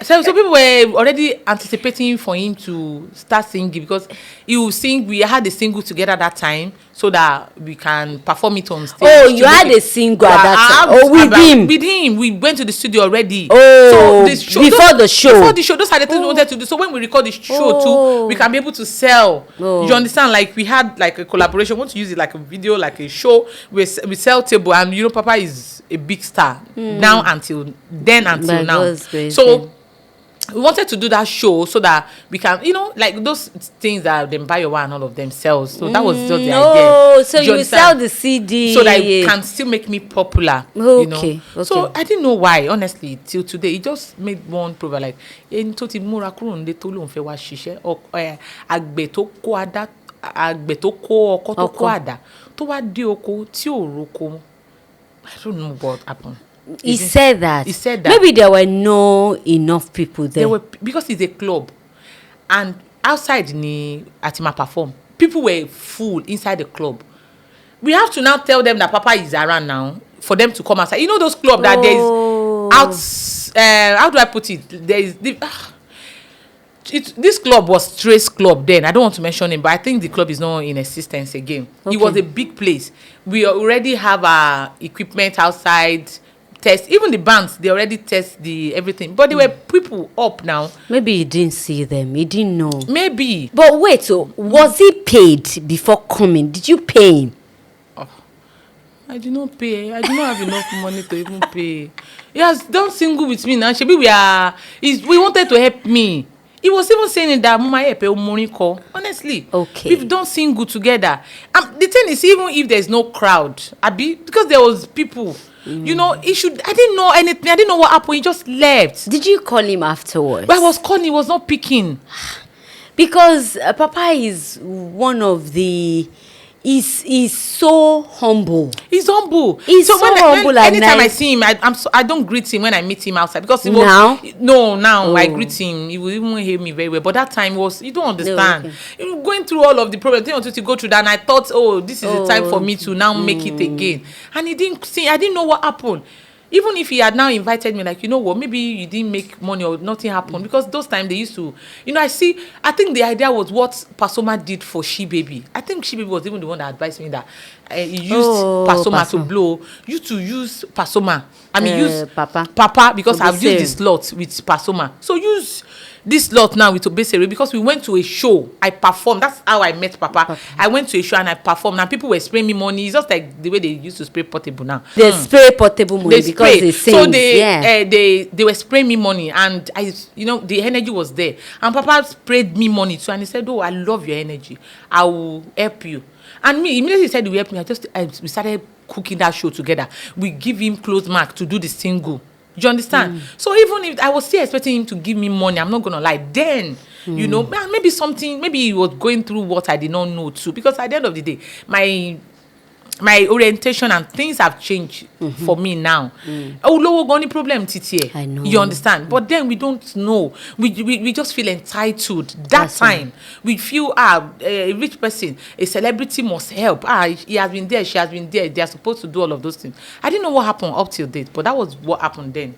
So people were already anticipating for him to start singing because he will sing. We had a single together that time so that we can perform it on stage. Oh, you had a single at that time? With him? With him. We went to the studio already. Oh, so before the show? Before the show. Those are the things we wanted to do. So when we record the show too, we can be able to sell. Oh. You understand? Like we had like a collaboration. We want to use it like a video, like a show. We sell table and Papa is a big star now until now. So we wanted to do that show so that we can, like those things that them buy your one and all of them sells. So that was just the idea. Oh, so you sell the CD so that it can still make me popular. Okay. So I didn't know why, honestly, till today. It just made one prove like àgbẹ̀ tó kó ọkọ́ tó kó àdá tó wá dé oko tí ò roko. I don't know what happened. He said that. Maybe there were no enough people there. Because it's a club. And outside Atima perform. People were full inside the club. We have to now tell them that Papa is around now for them to come outside. Those clubs that there is out. How do I put it? There is this club was Trace Club then. I don't want to mention it, but I think the club is not in existence again. Okay. It was a big place. We already have our equipment outside. Test even the bands, they already test the everything, but there were people up now. Maybe you didn't see them, you didn't know. Maybe. But wait, so was he paid before coming? Did you pay him? I did not pay. I do not have enough money to even pay. He has done single with me now. Shebi we wanted to help me. He was even saying that Mama help Moniko. Honestly. Okay. We've done single together. The thing is, even if there's no crowd, because there was people, you know, I didn't know anything. I didn't know what happened. He just left. Did you call him afterwards? But I was calling, he was not picking. Because Papa is one of the... He's so humble. He's humble. He's so humble. Anytime I see him, I don't greet him when I meet him outside because now I greet him. He will even hear me very well. But that time you don't understand. No, okay. You know, going through all of the problems, they wanted to go through that, and I thought, this is the time for me to now make it again. And he didn't see. I didn't know what happened. Even if he had now invited me, like, you know what, maybe you didn't make money or nothing happened. Because those times they used to, I think the idea was what Pasoma did for She Baby. I think She Baby was even the one that advised me that he used Pasoma to blow. You to use Pasoma. Use Papa because I've used the slot with Pasoma. So use this slot now with Obesere because we went to a show. I performed. That's how I met Papa. I went to a show and I performed. And people were spraying me money. It's just like the way they used to spray portable now. They spray portable money because they sing. So they were spraying me money and the energy was there. And Papa sprayed me money too. And he said, I love your energy. I will help you. And me, immediately he said, he help me. We started cooking that show together. We give him clothes mark to do the single. Do you understand? So even if I was still expecting him to give me money, I'm not gonna lie. Then, maybe he was going through what I did not know too. Because at the end of the day, my orientation and things have changed for me now. Only problem Titi. I know. You understand? But then we don't know. We just feel entitled. That's time we feel a rich person, a celebrity must help. He has been there, she has been there. They are supposed to do all of those things. I didn't know what happened up till date, but that was what happened then.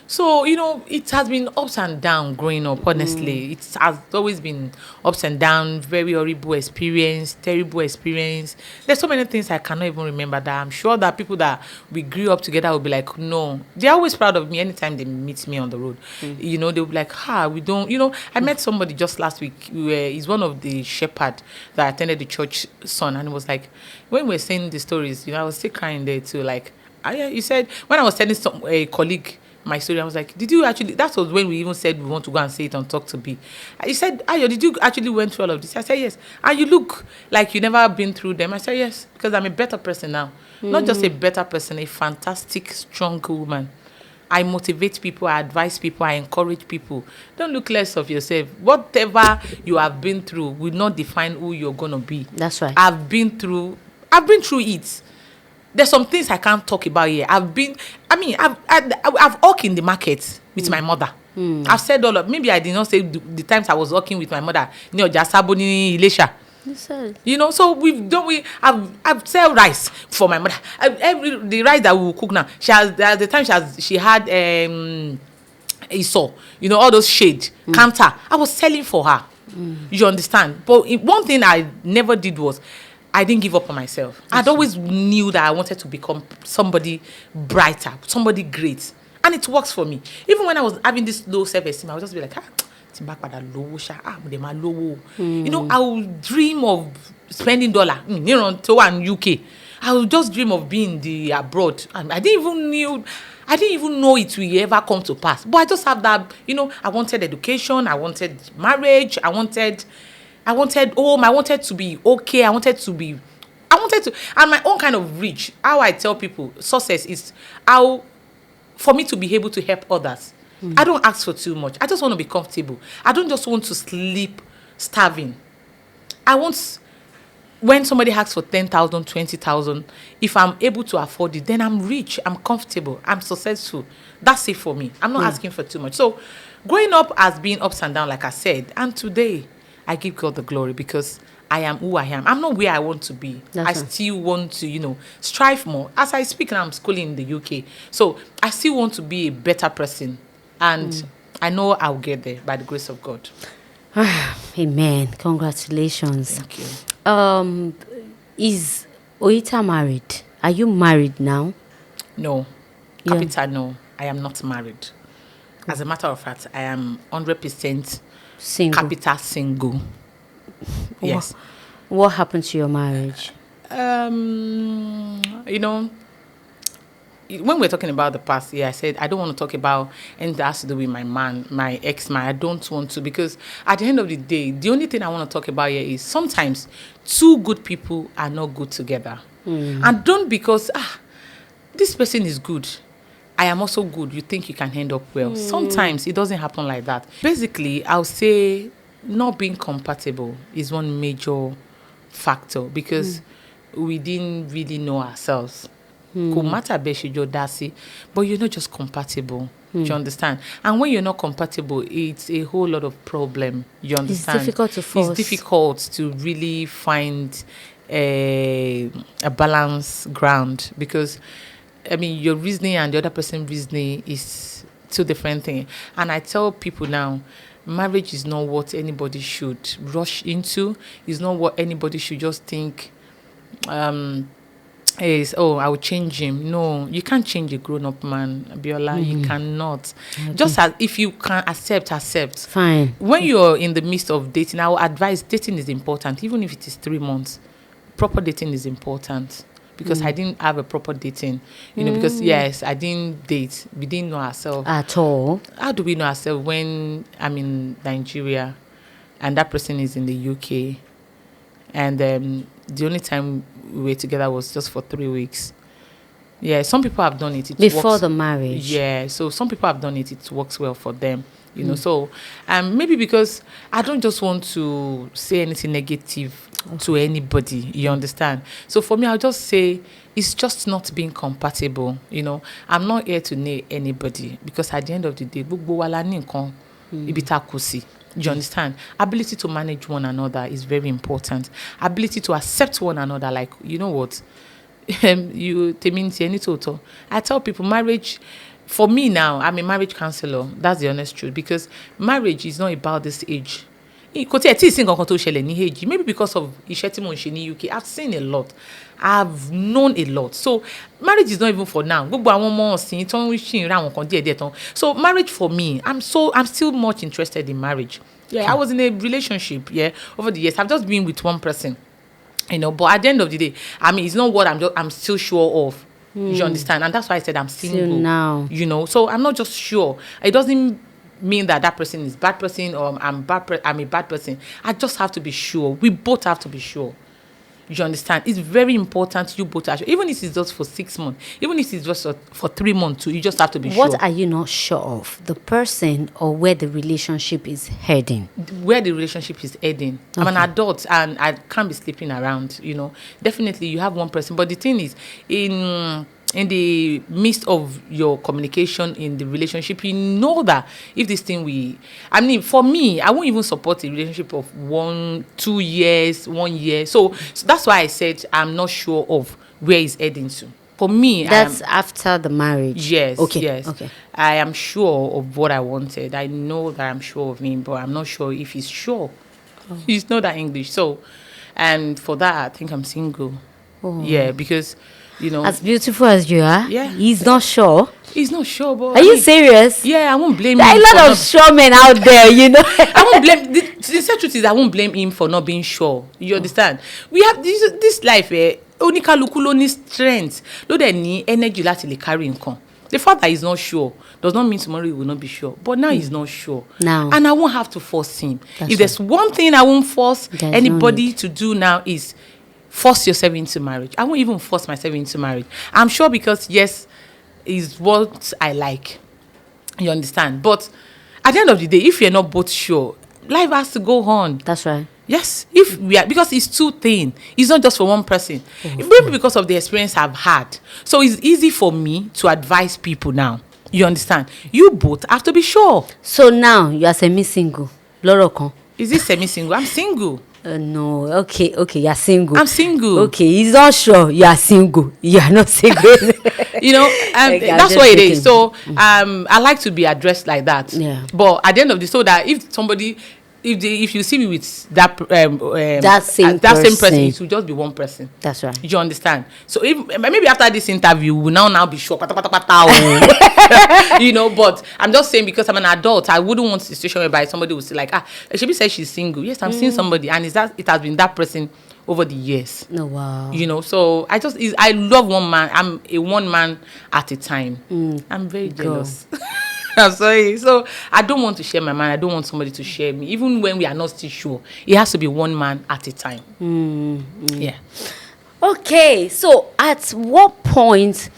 So, it has been ups and downs growing up, honestly. It has always been ups and downs, very horrible experience, terrible experience. There's so many things I cannot even remember that I'm sure that people that we grew up together will be like, no. They're always proud of me anytime they meet me on the road. They'll be like, we don't, I met somebody just last week. He's one of the shepherd that attended the church son. And it was like, when we were saying the stories, I was still crying there too. Like, you said, when I was telling a colleague, my story, I was like, did you actually, that was when we even said we want to go and say it on Talk to Be. He said, Ayo, did you actually went through all of this? I said, yes. And you look like you never been through them. I said, yes, because I'm a better person now. Not just a better person, a fantastic, strong woman. I motivate people, I advise people, I encourage people. Don't look less of yourself. Whatever you have been through will not define who you're going to be. That's right. I've been through it. There's some things I can't talk about here. I've worked in the market with my mother. I've said maybe I did not say the times I was working with my mother. Jasaboni Ilesha. So I've sell rice for my mother. The rice that we will cook now. At the time she had Esau, all those shade counter. I was selling for her. You understand? But one thing I never did was I didn't give up on myself. I'd always knew that I wanted to become somebody brighter, somebody great. And it works for me. Even when I was having this low self-esteem, I would just be like, I would dream of spending dollar, to UK. I would just dream of being abroad. And I didn't even know it will ever come to pass. But I just have that, I wanted education, I wanted marriage, I wanted home, I wanted to be okay, and my own kind of reach. How I tell people, success is how, for me to be able to help others. I don't ask for too much. I just want to be comfortable. I don't just want to sleep starving. When somebody asks for 10,000, 20,000, if I'm able to afford it, then I'm rich, I'm comfortable, I'm successful. That's it for me. I'm not asking for too much. So growing up has been ups and downs, like I said, and today, I give God the glory because I am who I am. I'm not where I want to be. I still want to, strive more. As I speak now, I'm schooling in the UK. So I still want to be a better person. And I know I'll get there by the grace of God. Amen. Congratulations. Thank you. Is Oyita married? Are you married now? No. Yeah. Capital no. I am not married. As a matter of fact, I am 100% Single. capital single. Yes. What happened to your marriage? You know, when we're talking about the past, I said I don't want to talk about anything that has to do with my ex-man. I don't want to, because at the end of the day, the only thing I want to talk about here is sometimes two good people are not good together. And don't because this person is good, I am also good, you think you can end up well. Sometimes it doesn't happen like that. Basically, I'll say not being compatible is one major factor, because we didn't really know ourselves. Could matter but you're not just compatible. Do you understand? And when you're not compatible, it's a whole lot of problem. You understand? It's difficult to force. It's difficult to really find a balance ground, because I mean your reasoning and the other person's reasoning is two different things. And I tell people now, marriage is not what anybody should rush into. It's not what anybody should just think is, I will change him. No, you can't change a grown-up man, Abiola. You cannot. Okay. Just as if you can accept. Fine. When you're in the midst of dating, I will advise dating is important, even if it is 3 months. Proper dating is important, because I didn't have a proper dating, because yes, I didn't date. We didn't know ourselves At all. How do we know ourselves when I'm in Nigeria and that person is in the UK? And the only time we were together was just for 3 weeks. Yeah, some people have done it. Before the marriage. Yeah, so some people have done it. It works well for them, So maybe because I don't just want to say anything negative to anybody, you understand? So for me, I'll just say it's just not being compatible, I'm not here to nail anybody, because at the end of the day, do you understand? Ability to manage one another is very important. Ability to accept one another, like, you know what? I tell people marriage, for me now, I'm a marriage counselor. That's the honest truth, because marriage is not about this age. Maybe because of Ishetimo UK, I've seen a lot. I've known a lot. So marriage is not even for now. So marriage for me, I'm still much interested in marriage. Yeah, I was in a relationship, over the years. I've just been with one person, but at the end of the day, I mean, it's not what I'm still sure of. You understand? And that's why I said I'm single. Till now. So I'm not just sure. It doesn't mean that person is bad person, or I'm a bad person. I just have to be sure. We both have to be sure. You understand? It's very important you both are sure. Even if it's just for 6 months, even if it's just for 3 months too, you just have to be sure. What are you not sure of? The person or where the relationship is heading? Where the relationship is heading. Okay. I'm an adult and I can't be sleeping around, Definitely you have one person. But the thing is, in the midst of your communication in the relationship, you know that if this thing for me, I won't even support a relationship of 1-2 years, 1 year. So that's why I said I'm not sure of where it's heading to. For me, that's after the marriage. Yes. Okay. Yes. Okay. I am sure of what I wanted. I know that I'm sure of him, but I'm not sure if he's sure. Oh. He's not that English. So, and for that, I think I'm single. Oh. Yeah, because as beautiful as you are, yeah, he's not sure. He's not sure, but are you serious? Yeah, I won't blame him. There are a lot of sure men out there, I won't blame. The sad truth is, I won't blame him for not being sure. You understand? We have this life. Onika lukulo ni strength. No, they need energy to carry income. The fact that he's not sure does not mean tomorrow he will not be sure. But now he's not sure. Now, and I won't have to force him. If there's one thing I won't force anybody to do now is force yourself into marriage. I won't even force myself into marriage. I'm sure because, yes, is what I like. You understand? But at the end of the day, if you're not both sure, life has to go on. That's right. Yes, if we are, because it's two things. It's not just for one person. Maybe because of the experience I've had. So it's easy for me to advise people now. You understand? You both have to be sure. So now you are semi-single. Lorokon. Is it semi-single? I'm single. No, okay, you're single. I'm single. Okay, he's not sure you are single. You are not single. Okay, I'm that's just what it joking. is. So I like to be addressed like that. Yeah. But at the end of the so that if somebody if you see me with That same that same person, person. it will just be one person. That's right. You understand? So if maybe after this interview, we will now be sure, pata, pata, pata, oh. But I'm just saying because I'm an adult, I wouldn't want a situation whereby somebody will say like, Shebi said she's single. Yes, I'm seeing somebody, and it has been that person over the years. Oh, wow. So I love one man. I'm a one man at a time. I'm very jealous. I'm sorry. So I don't want to share my mind. I don't want somebody to share me. Even when we are not still sure, it has to be one man at a time. Yeah. Okay, so at what point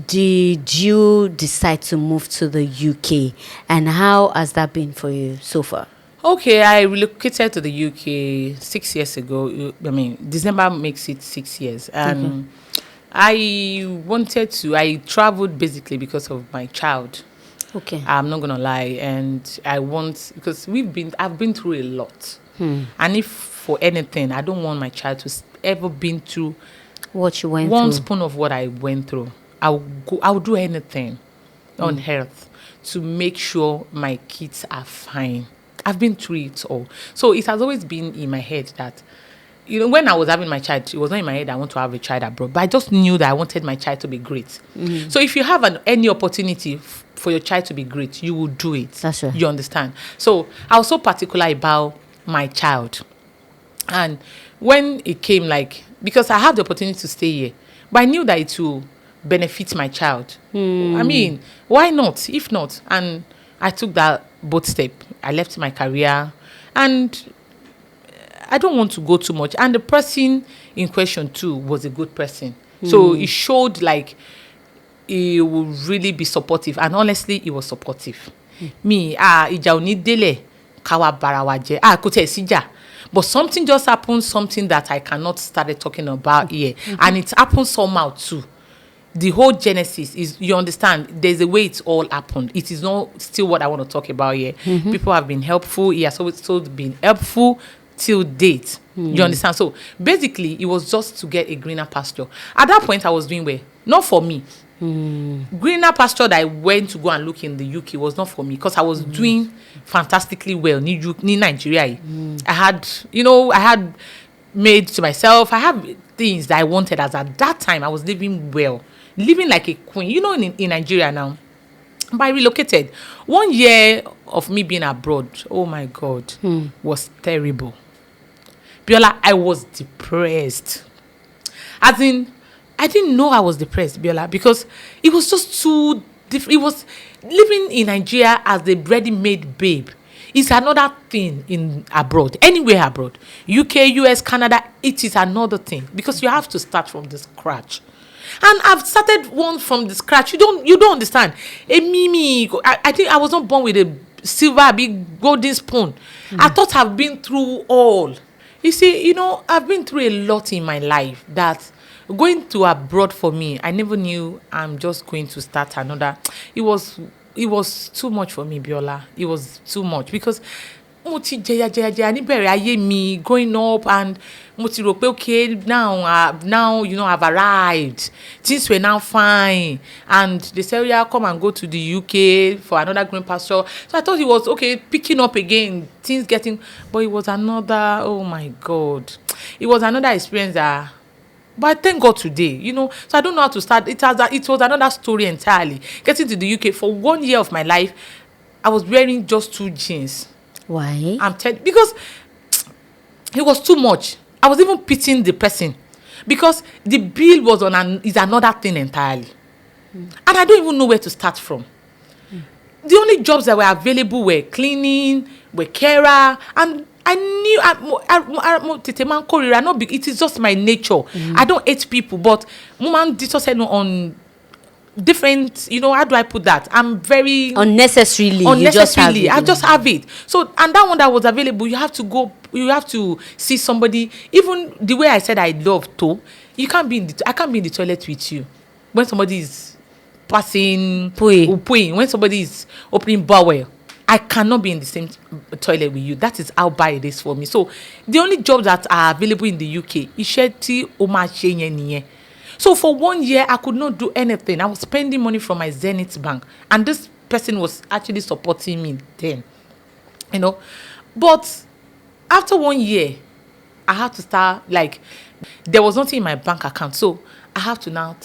did you decide to move to the UK, and how has that been for you so far? Okay, I relocated to the UK 6 years ago. I mean, December makes it 6 years. And I traveled basically because of my child. Okay. I'm not gonna lie, and because I've been through a lot, and if for anything, I don't want my child to ever been through What you went one through. spoon of what I went through. I'll do anything on earth to make sure my kids are fine. I've been through it all, so it has always been in my head that. When I was having my child, it was not in my head I want to have a child abroad, but I just knew that I wanted my child to be great. So if you have any opportunity for your child to be great, you will do it. That's right. You understand? So I was so particular about my child. And when it came because I have the opportunity to stay here, but I knew that it will benefit my child. I mean, why not? If not, and I took that bold step. I left my career, and I don't want to go too much. And the person in question too was a good person. So it showed he would really be supportive. And honestly, he was supportive. Me, ìjà ò ní délẹ̀ ká wá bára wa jẹ́. Kò tiẹ̀ síjà. But something just happened, something that I cannot start talking about here. And it happened somehow too. The whole genesis is, you understand, there's a way it's all happened. It is not still what I want to talk about here. People have been helpful. He has always been helpful till date. You understand? So basically, it was just to get a greener pasture. At that point, I was doing well. Not for me. Greener pasture that I went to go and look in the UK was not for me because I was doing fantastically well in Nigeria. I had made to myself. I have things that I wanted as at that time. I was living well, living like a queen. In Nigeria now. But I relocated. 1 year of me being abroad, oh my God, was terrible. Biola, I was depressed. As in, I didn't know I was depressed, Biola, because it was just too different. It was living in Nigeria as the ready-made babe. It's another thing in abroad, anywhere abroad. UK, US, Canada, it is another thing because you have to start from the scratch. And I've started one from the scratch. You don't understand. I think I was not born with a silver, big golden spoon. I thought I've been through all. You see, I've been through a lot in my life that going to abroad for me, I never knew I'm just going to start another. It was too much for me, Biola. It was too much because mo ti jẹya níbẹ̀rẹ̀ ayé mi growing up, and mo ti rò pé okay now I've arrived, things were now fine, and they say come and go to the UK for another green pasture. So I thought it was okay, picking up again, things getting, but it was another, oh my God, it was another experience that. But thank God today, so I don't know how to start. It was another story entirely. Getting to the UK for 1 year of my life, I was wearing just 2 jeans. Why? Because it was too much. I was even pitying the person because the bill is another thing entirely. And I don't even know where to start from. The only jobs that were available were cleaning, were carer, and I knew it is just my nature. I don't hate people, but woman did said on different, how do I put that? I'm very unnecessarily. I just have it. So, and that one that was available, you have to see somebody. Even the way I said I love to, I can't be in the toilet with you when somebody is passing pooing, when somebody is opening bowel. I cannot be in the same toilet with you. That is how bad it is for me. So the only jobs that are available in the UK is Sheti Oma Shenye. So for 1 year, I could not do anything. I was spending money from my Zenith bank. And this person was actually supporting me then. But after 1 year, I had to start, like, there was nothing in my bank account. So I have to now,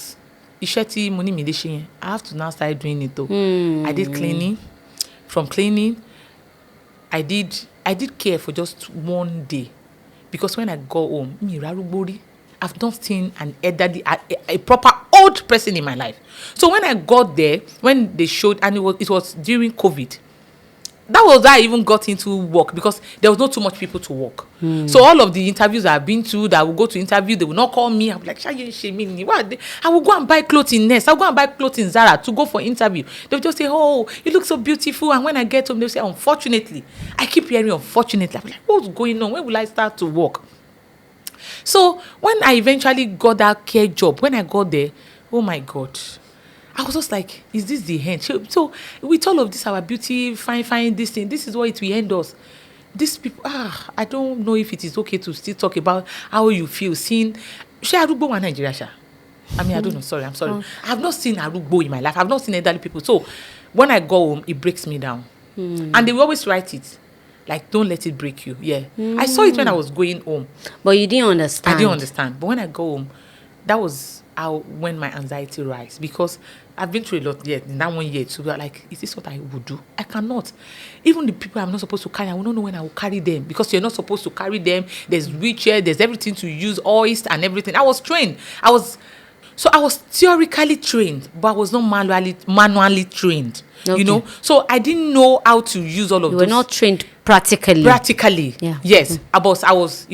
I have to now start doing it though. I did cleaning. From cleaning, I did care for just 1 day. Because when I go home, I've not seen an elderly, a proper old person in my life. So when I got there, when they showed, and it was during COVID, that was why I even got into work, because there was not too much people to work. So all of the interviews I've been to, that I will go to interview, they will not call me. I'm like, I will go and buy clothes in Nest. I'll go and buy clothes in Zara to go for interview. They'll just say, oh, you look so beautiful. And when I get home, they'll say, unfortunately. I keep hearing unfortunately. I'm like, what's going on? When will I start to work? So when I eventually got that care job, when I got there, oh my God, I was just like, is this the end? So with all of this, our beauty, fine, this thing, this is what it will end us. These people, I don't know if it is okay to still talk about how you feel seeing Arugbo in Nigeria, Sha. I mean, I don't know. Sorry, I'm sorry. I have not seen Arugbo in my life. I've not seen elderly people. So when I go home, it breaks me down. And they will always write it. Like, don't let it break you. Yeah. I saw it when I was going home. But you didn't understand. I didn't understand. But when I go home, that was when my anxiety rise, because I've been through a lot in that 1 year. So like, is this what I would do? I cannot. Even the people I'm not supposed to carry, I will not know when I will carry them, because you're not supposed to carry them. There's wheelchair, there's everything to use, hoist and everything. I was trained. I was theoretically trained, but I was not manually trained. Okay. So I didn't know how to use all of those. You were not trained practically. Yeah. Yes. I was,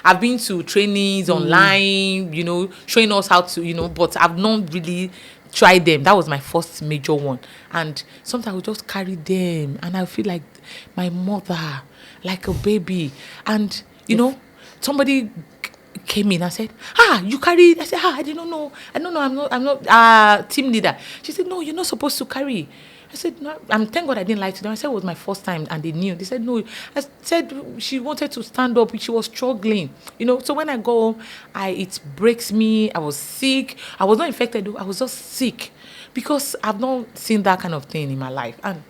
I've been to trainings online, showing us how to, but I've not really tried them. That was my first major one. And sometimes I would just carry them, and I feel like my mother, like a baby. And, somebody came in and said, you carry. I said, I didn't know. I don't know. I'm not team leader. She said, no, you're not supposed to carry. I said, no, thank God I didn't lie to them. I said it was my first time, and they knew. They said, no. I said she wanted to stand up. She was struggling. So when I go home, it breaks me. I was sick. I was not infected, though. I was just sick, because I've not seen that kind of thing in my life. And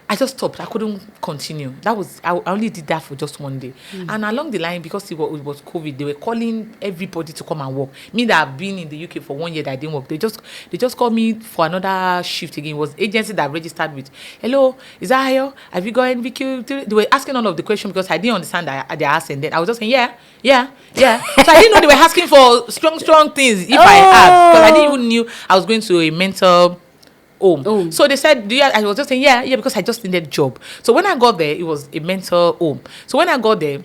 I just stopped. I couldn't continue. I only did that for just 1 day. And along the line, because it was COVID, they were calling everybody to come and work. Me that have been in the UK for 1 year that I didn't work, they just called me for another shift again. It was agency that I registered with. Hello, is that Ayo? Have you got NVQ? They were asking all of the questions, because I didn't understand that they're asking. Then I was just saying, yeah. So I didn't know they were asking for strong things if I had, because I didn't even knew I was going to a mental home. So they said, I was just saying, yeah, because I just needed a job. So when I got there, it was a mental home. So when I got there,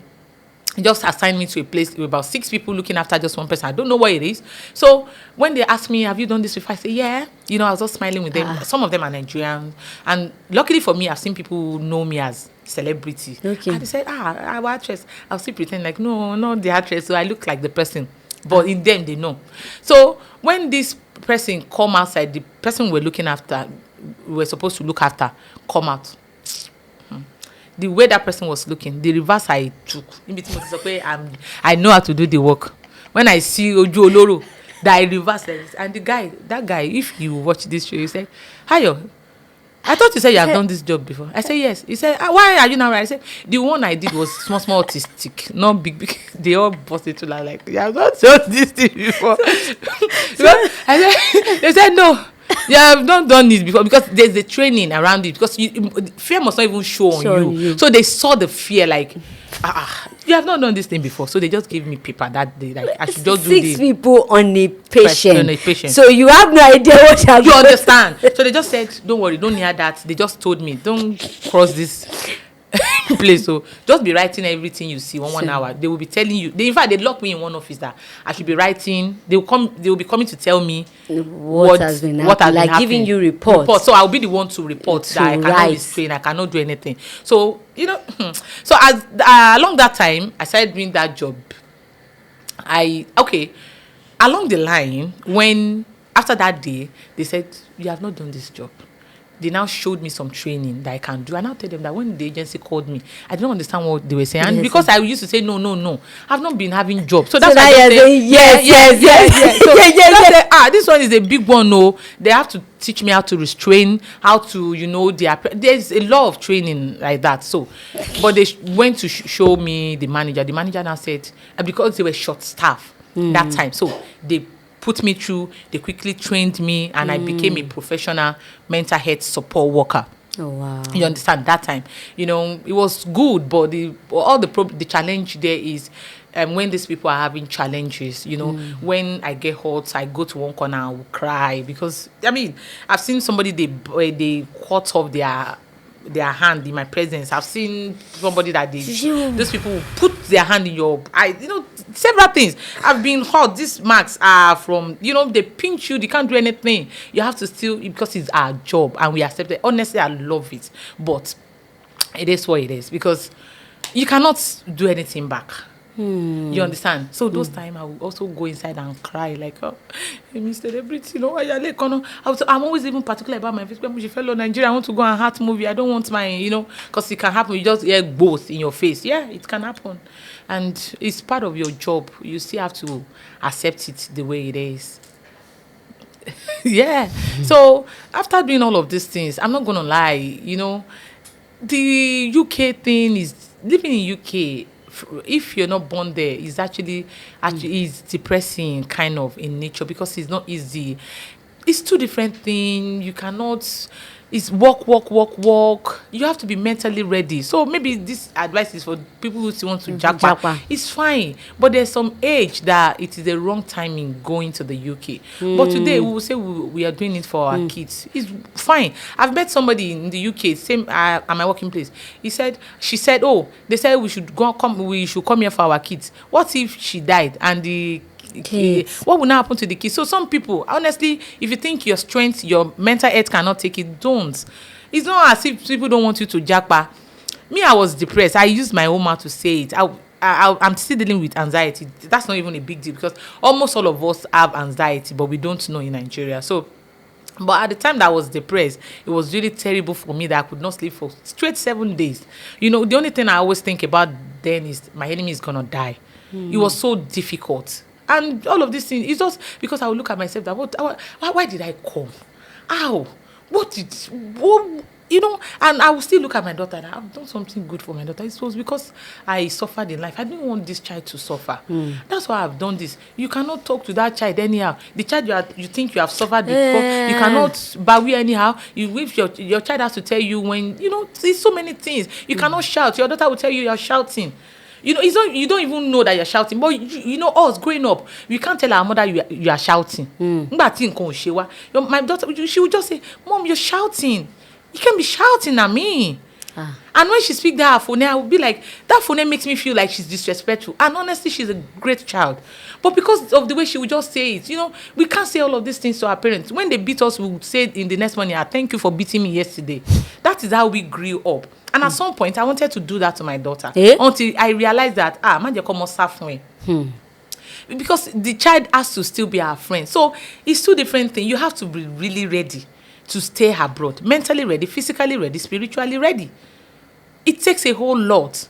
they just assigned me to a place with about 6 people looking after just one person. I don't know what it is. So when they asked me, have you done this before? I say, yeah. I was just smiling with them. Some of them are Nigerian. And luckily for me, I've seen people know me as celebrity. Okay. And they said, our actress. I'll still pretend like, no, not the actress. So I look like the person. But in them, they know. So when this person come outside, the person we're looking after, we're supposed to look after, come out. The way that person was looking, the reverse I took. I know how to do the work. When I see Oju Oloro, that I reverse it. And that guy, if you watch this show, he said, Hayo, I thought you said you have done this job before. I said, yes. He said, why are you not right? I said, the one I did was small autistic, not big. They all bust into like, you have not done this thing before. They said, no, you have not done this before, because there's the training around it, because fear must not even show on you. So they saw the fear, like, you have not done this thing before. So they just gave me paper that day, like, I should just do this. 6 people on a patient. So you have no idea what happened. You understand? So they just said, don't worry, don't near that. They just told me, don't cross this place. So just be writing everything you see 1 hour. They will be telling you. In fact, they locked me in one office that I should be writing. They will be coming to tell me what has been happening. Giving you reports. So I'll be the one to report that I cannot restrain, I cannot do anything. So so as along that time, I started doing that job. Along the line, when after that day, they said, you have not done this job. they now showed me some training that I can do. And I'll tell them that when the agency called me, I didn't understand what they were saying. And because I used to say, no, I've not been having jobs. So that's why I say, yes. So this one is a big one. No, they have to teach me how to restrain, how to, there's a lot of training like that. So, but they went to show me the manager. The manager now said, because they were short staff that time, so they put me through, they quickly trained me, and I became a professional mental health support worker. Oh, wow. You understand? That time, it was good, but the challenge there is when these people are having challenges, when I get hurt, I go to one corner and will cry, because I've seen somebody, they cut off their hand in my presence. I've seen somebody that those people will put their hand in your eye, several things. I've been hurt. These marks are from, they pinch you, they can't do anything. You have to still, because it's our job and we accept it. Honestly, I love it, but it is what it is, because you cannot do anything back. You understand? So those times I will also go inside and cry, like, oh, Mr. Celebrity, I'm always even particular about my fellow Nigeria. I want to go and heart movie. I don't want my, because it can happen. You just hear both in your face. Yeah, it can happen. And it's part of your job. You still have to accept it the way it is. Yeah. So after doing all of these things, I'm not going to lie, the UK thing is, living in UK, if you're not born there, is actually is depressing kind of in nature, because it's not easy. It's two different things. You cannot. It's walk. You have to be mentally ready. So maybe this advice is for people who still want to jackpot. It's fine, but there's some age that it is the wrong timing going to the UK. But today we will say we are doing it for our kids. It's fine. I've met somebody in the UK, same at my working place. She said, oh, they said we should come here for our kids. What if she died and the kids? What will now happen to the kids? So some people, honestly, if you think your strength, your mental health cannot take it, don't. It's not as if people don't want you to jackpot. Me, I was depressed. I used my own mouth to say it. I'm still dealing with anxiety. That's not even a big deal, because almost all of us have anxiety, but we don't know in Nigeria. So, but at the time that I was depressed, it was really terrible for me that I could not sleep for straight 7 days. The only thing I always think about then is my enemy is gonna die. It was so difficult. And all of these things, it's just because I would look at myself that, why did I come? How? And I will still look at my daughter, and I've done something good for my daughter. It was because I suffered in life. I didn't want this child to suffer. That's why I've done this. You cannot talk to that child anyhow. The child you think you have suffered before, you cannot bawi anyhow. If your child has to tell you when, there's so many things. You cannot shout. Your daughter will tell you you're shouting. You don't even know that you're shouting. But us growing up, we can't tell our mother you are shouting. My daughter, she would just say, Mom, you're shouting. You can't be shouting at me. And when she speaks that phone, I will be like, that phone makes me feel like she's disrespectful. And honestly, she's a great child. But because of the way she would just say it, we can't say all of these things to our parents. When they beat us, we would say in the next morning, thank you for beating me yesterday. That is how we grew up. And at some point, I wanted to do that to my daughter. Until I realized that, because the child has to still be our friend. So it's two different things. You have to be really ready to stay abroad. Mentally ready, physically ready, spiritually ready. It takes a whole lot.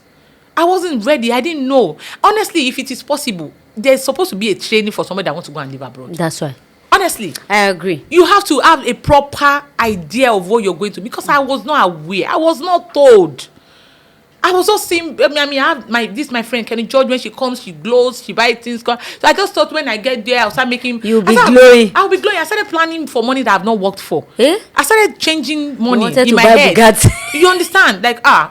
I wasn't ready. I didn't know. Honestly, if it is possible, there's supposed to be a training for somebody that wants to go and live abroad. That's right. Honestly, I agree. You have to have a proper idea of what you're going to, because I was not aware. I was not told. I was just seeing. I have my friend Kenny George. When she comes, she glows. She buys things. So I just thought when I get there, I'll start making. You'll be glowing. I'll be glowing. I started planning for money that I've not worked for. I started changing money in my head. You understand? Like by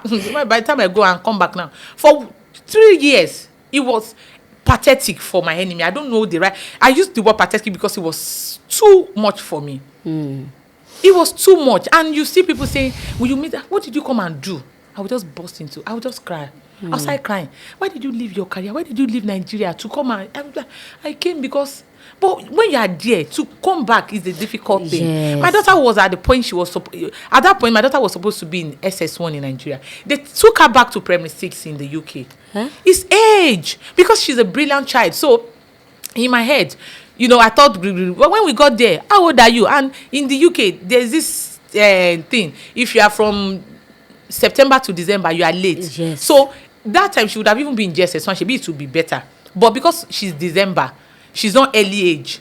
the time I go and come back now, for 3 years, it was pathetic for my enemy. I don't know the right. I used the word pathetic because it was too much for me. It was too much, and you see people saying, "Will you meet? What did you come and do?" I would just burst into. I would just cry. I'll start crying. Why did you leave your career? Why did you leave Nigeria to come and? I came because. But when you are there, to come back is a difficult thing. Yes. My daughter was at the point at that point, my daughter was supposed to be in SS1 in Nigeria. They took her back to primary 6 in the UK. It's age, because she's a brilliant child. So, in my head, I thought, when we got there, how old are you? And in the UK, there's this thing. If you are from September to December, you are late. Yes. So that time she would have even been JSS1. Maybe it would be better. But because she's December, she's not early age.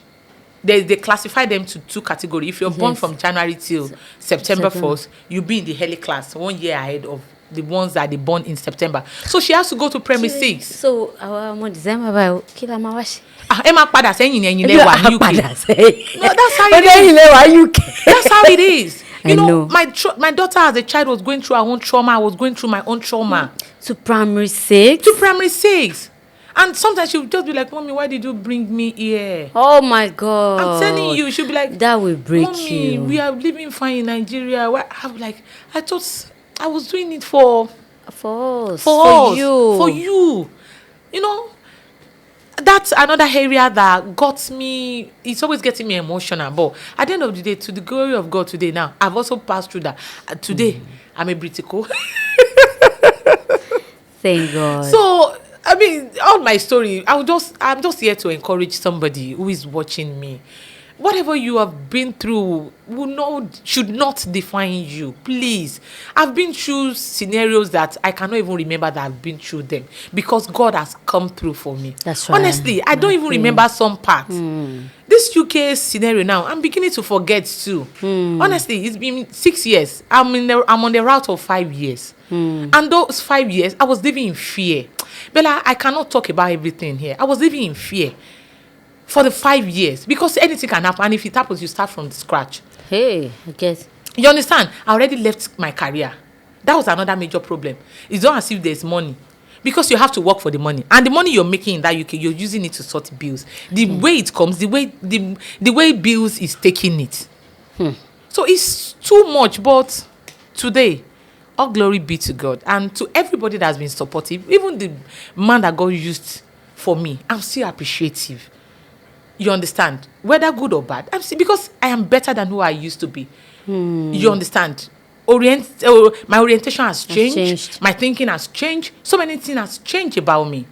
They classify them to two categories. If you're born from January till September 1st, you'll be in the early class, 1 year ahead of the ones that they born in September. So she has to go to primary 6. So our December by kila ma wa ṣe. Emma padà sẹ́yìn ẹ̀yin lẹ́wà UK. No, that's how it Ẹ̀yin is. lẹ́wà UK. That's how it is. You I know, know. my daughter as a child was going through her own trauma. I was going through my own trauma. To primary 6. To primary 6. And sometimes she would just be like, Mommy, why did you bring me here? Oh my God. I'm telling you, she'll be like, that will break Mommy, you. we are living fine in Nigeria. Why? I'm like, I thought I was doing it for For us. us, you. for you. You know, that's another area that got me. It's always getting me emotional. But at the end of the day, to the glory of God today now, I've also passed through that. Today, I'm a Britico. Thank God. So, I mean, all my story, I'm just here to encourage somebody who is watching me. Whatever you have been through should not define you. Please. I've been through scenarios that I cannot even remember that I've been through them because God has come through for me. That's right. Honestly, I don't even remember some parts. This UK scenario now, I'm beginning to forget too. Honestly, it's been 6 years. I'm on the route of 5 years. And those 5 years, I was living in fear. Bella, I cannot talk about everything here. I was living in fear for the 5 years because anything can happen. And if it happens, you start from the scratch. Hey, I guess. You understand? I already left my career. That was another major problem. It's not as if there's money. Because you have to work for the money. And the money you're making in that UK, you're using it to sort bills. The way it comes, the way bills is taking it. So it's too much. But today, all glory be to God. And to everybody that has been supportive, even the man that God used for me, I'm still appreciative. You understand? Whether good or bad. Because I am better than who I used to be. You understand? My orientation has changed. My thinking has changed. So many things has changed about me.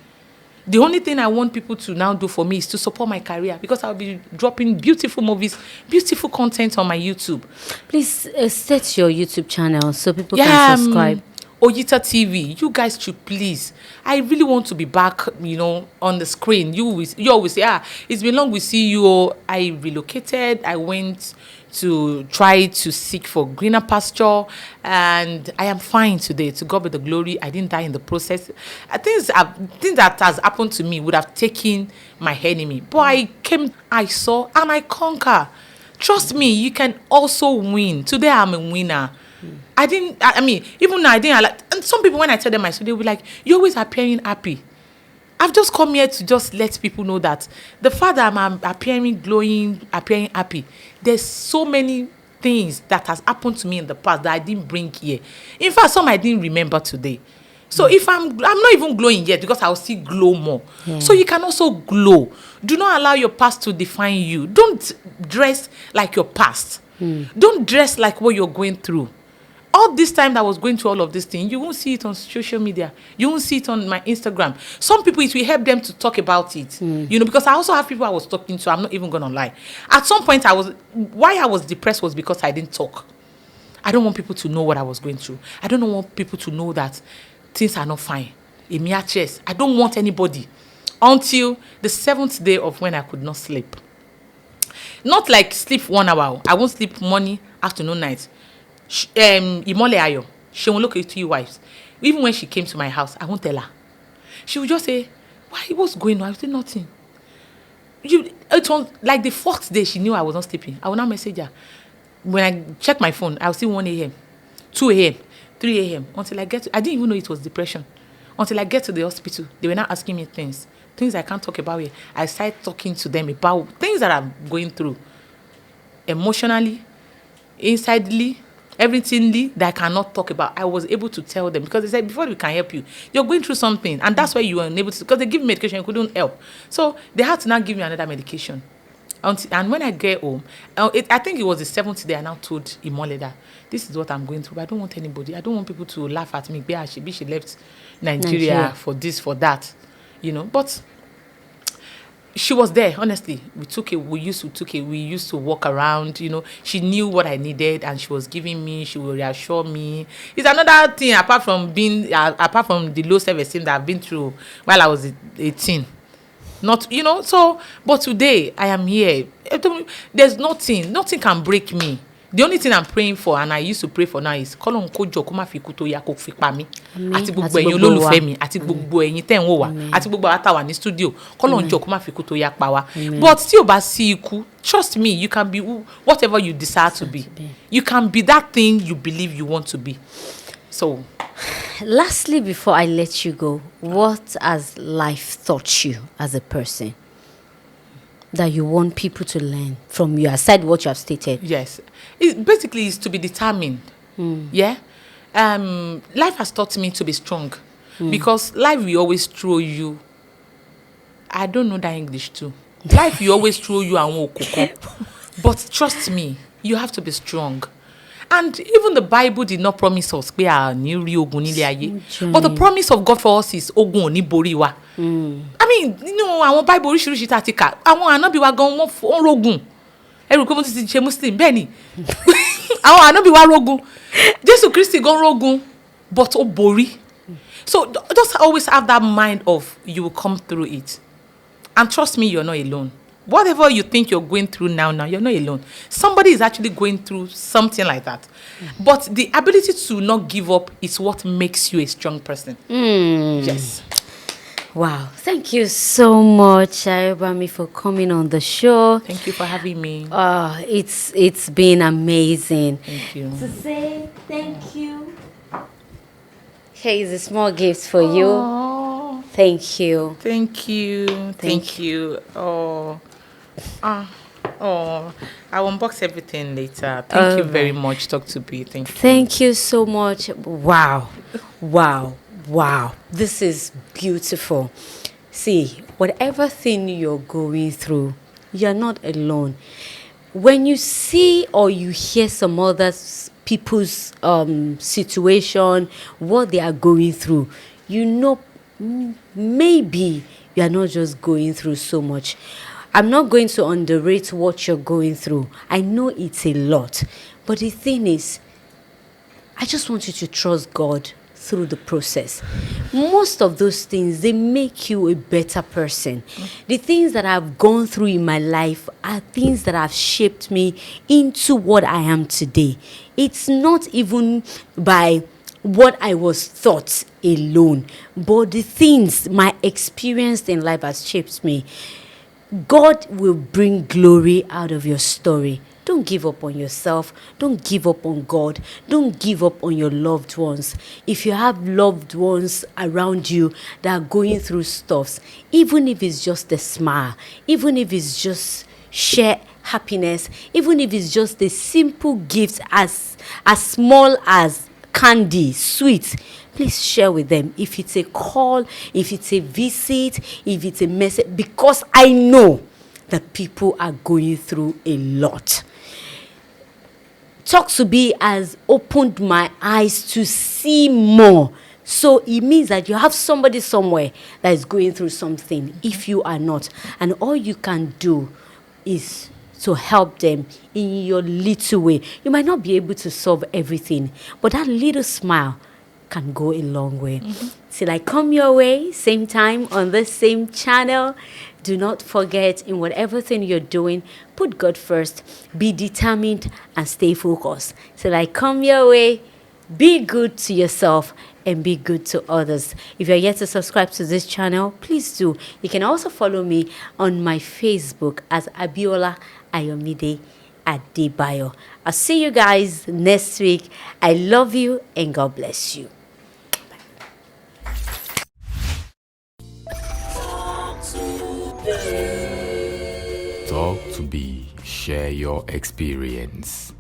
The only thing I want people to now do for me is to support my career because I'll be dropping beautiful movies, beautiful content on my YouTube. Please set your YouTube channel so people can subscribe. Oyita TV, you guys should please. I really want to be back, on the screen. You always say, it's been long we see you. I relocated. I went to try to seek for greener pasture, and I am fine today. To God be the glory. I didn't die in the process. Things that has happened to me would have taken my enemy, but I saw, and I conquer. Trust me, you can also win. Today I'm a winner. Even now I didn't like, and some people when I tell them my story, they'll be like, you're always appearing happy. I've just come here to just let people know that the fact that I'm appearing glowing, appearing happy, there's so many things that has happened to me in the past that I didn't bring here. In fact, some I didn't remember today. So if I'm not even glowing yet because I'll still glow more. Yeah. So you can also glow. Do not allow your past to define you. Don't dress like your past. Don't dress like what you're going through. All this time that I was going through all of this thing, you won't see it on social media. You won't see it on my Instagram. Some people, it will help them to talk about it. Because I also have people I was talking to. I'm not even going to lie. At some point, why I was depressed was because I didn't talk. I don't want people to know what I was going through. I don't want people to know that things are not fine. I don't want anybody. Until the 7th day of when I could not sleep. Not like sleep 1 hour. I won't sleep morning, afternoon, night. Imole Ayo, she won't look at you wives. Even when she came to my house, I won't tell her. She would just say, why, what's going on? I said, nothing. It was like the 4th day she knew I was not sleeping. I would now message her. When I check my phone, I would see 1 a.m., 2 a.m., 3 a.m. Until I didn't even know it was depression. Until I get to the hospital, they were now asking me things I can't talk about here. I started talking to them about things that I'm going through. Emotionally, insidely, everything that I cannot talk about, I was able to tell them because they said, before we can help you, you're going through something. And that's why you were unable to, because they give me medication, you couldn't help. So they had to now give me another medication. And when I get home, I think it was the 7th day I now told Imole that this is what I'm going through. But I don't want anybody. I don't want people to laugh at me. She left Nigeria for this, for that. But she was there, honestly. We used to walk around, she knew what I needed and she was giving me, she will reassure me. It's another thing apart from the low self-esteem that I've been through while I was 18. Not, so, but today I am here. There's nothing can break me. The only thing I'm praying for, and I used to pray for now, is kọ́lọ́run kó jọ̀ọ́ kó má fi ikú tó yá kó fi pa mí. Àti gbogbo ẹ̀yin olólùfẹ́ mi, àti gbogbo ẹ̀yin tẹ́ ń wò wá, àti gbogbo àwa tá wà ní studio, kọ́lọ́run jọ̀ọ́ kó má fi ikú tó yá pa wá. But tí o bá sí ikú, trust me, you can be whatever you desire to be. You can be that thing you believe you want to be. So, lastly, before I let you go, what has life taught you as a person that you want people to learn from you, aside what you have stated? Yes. It basically is to be determined. Yeah. Life has taught me to be strong because life will always throw you. I don't know that English too. Life will always throw you and okoko. But trust me, you have to be strong. And even the Bible did not promise us pé a ní rí ogun nílé ayé. But the promise of God for us is ogun ò ní borí wa. I mean, àwọn Bible oríṣiríṣi tá a ti kà, àwọn ànábì wa gan wọ́n rógun. Ẹ rò pé mo ti ṣe Muslim bẹ́ẹ̀ ni. Àwọn ànábì wa rógun. Jésù Kristi gan rógun, but ó borí. So just always have that mind of you will come through it. And trust me, you're not alone. Whatever you think you're going through now, you're not alone. Somebody is actually going through something like that. But the ability to not give up is what makes you a strong person. Yes. Wow. Thank you so much, Ayobami, for coming on the show. Thank you for having me. It's been amazing. Thank you. To say thank you. Here is a small gift for you. Thank you. Thank you. Thank you. I will unbox everything later. Thank you very much, Dr. B. Thank you. Thank you so much. Wow. This is beautiful. See, whatever thing you're going through, you're not alone. When you see or you hear some other people's situation, what they are going through, maybe you are not just going through so much. I'm not going to underrate what you're going through. I know it's a lot. But the thing is, I just want you to trust God through the process. Most of those things, they make you a better person. The things that I've gone through in my life are things that have shaped me into what I am today. It's not even by what I was taught alone, but the things my experience in life has shaped me. God will bring glory out of your story. Don't give up on yourself. Don't give up on God. Don't give up on your loved ones. If you have loved ones around you that are going through stuffs, even if it's just a smile, even if it's just share happiness, even if it's just a simple gift as small as candy, sweet, please share with them. If it's a call, if it's a visit, if it's a message, because I know that people are going through a lot. Talk to Be has opened my eyes to see more. So it means that you have somebody somewhere that is going through something if you are not. And all you can do is to help them in your little way. You might not be able to solve everything, but that little smile can go a long way. Till I come your way, same time on this same channel. Do not forget, in whatever thing you're doing, put God first, be determined, and stay focused. Till I come your way, be good to yourself and be good to others. If you're yet to subscribe to this channel, please do. You can also follow me on my Facebook as Abiola Ayomide Adebayo. I'll see you guys next week. I love you and God bless you. Talk to Be, share your experience.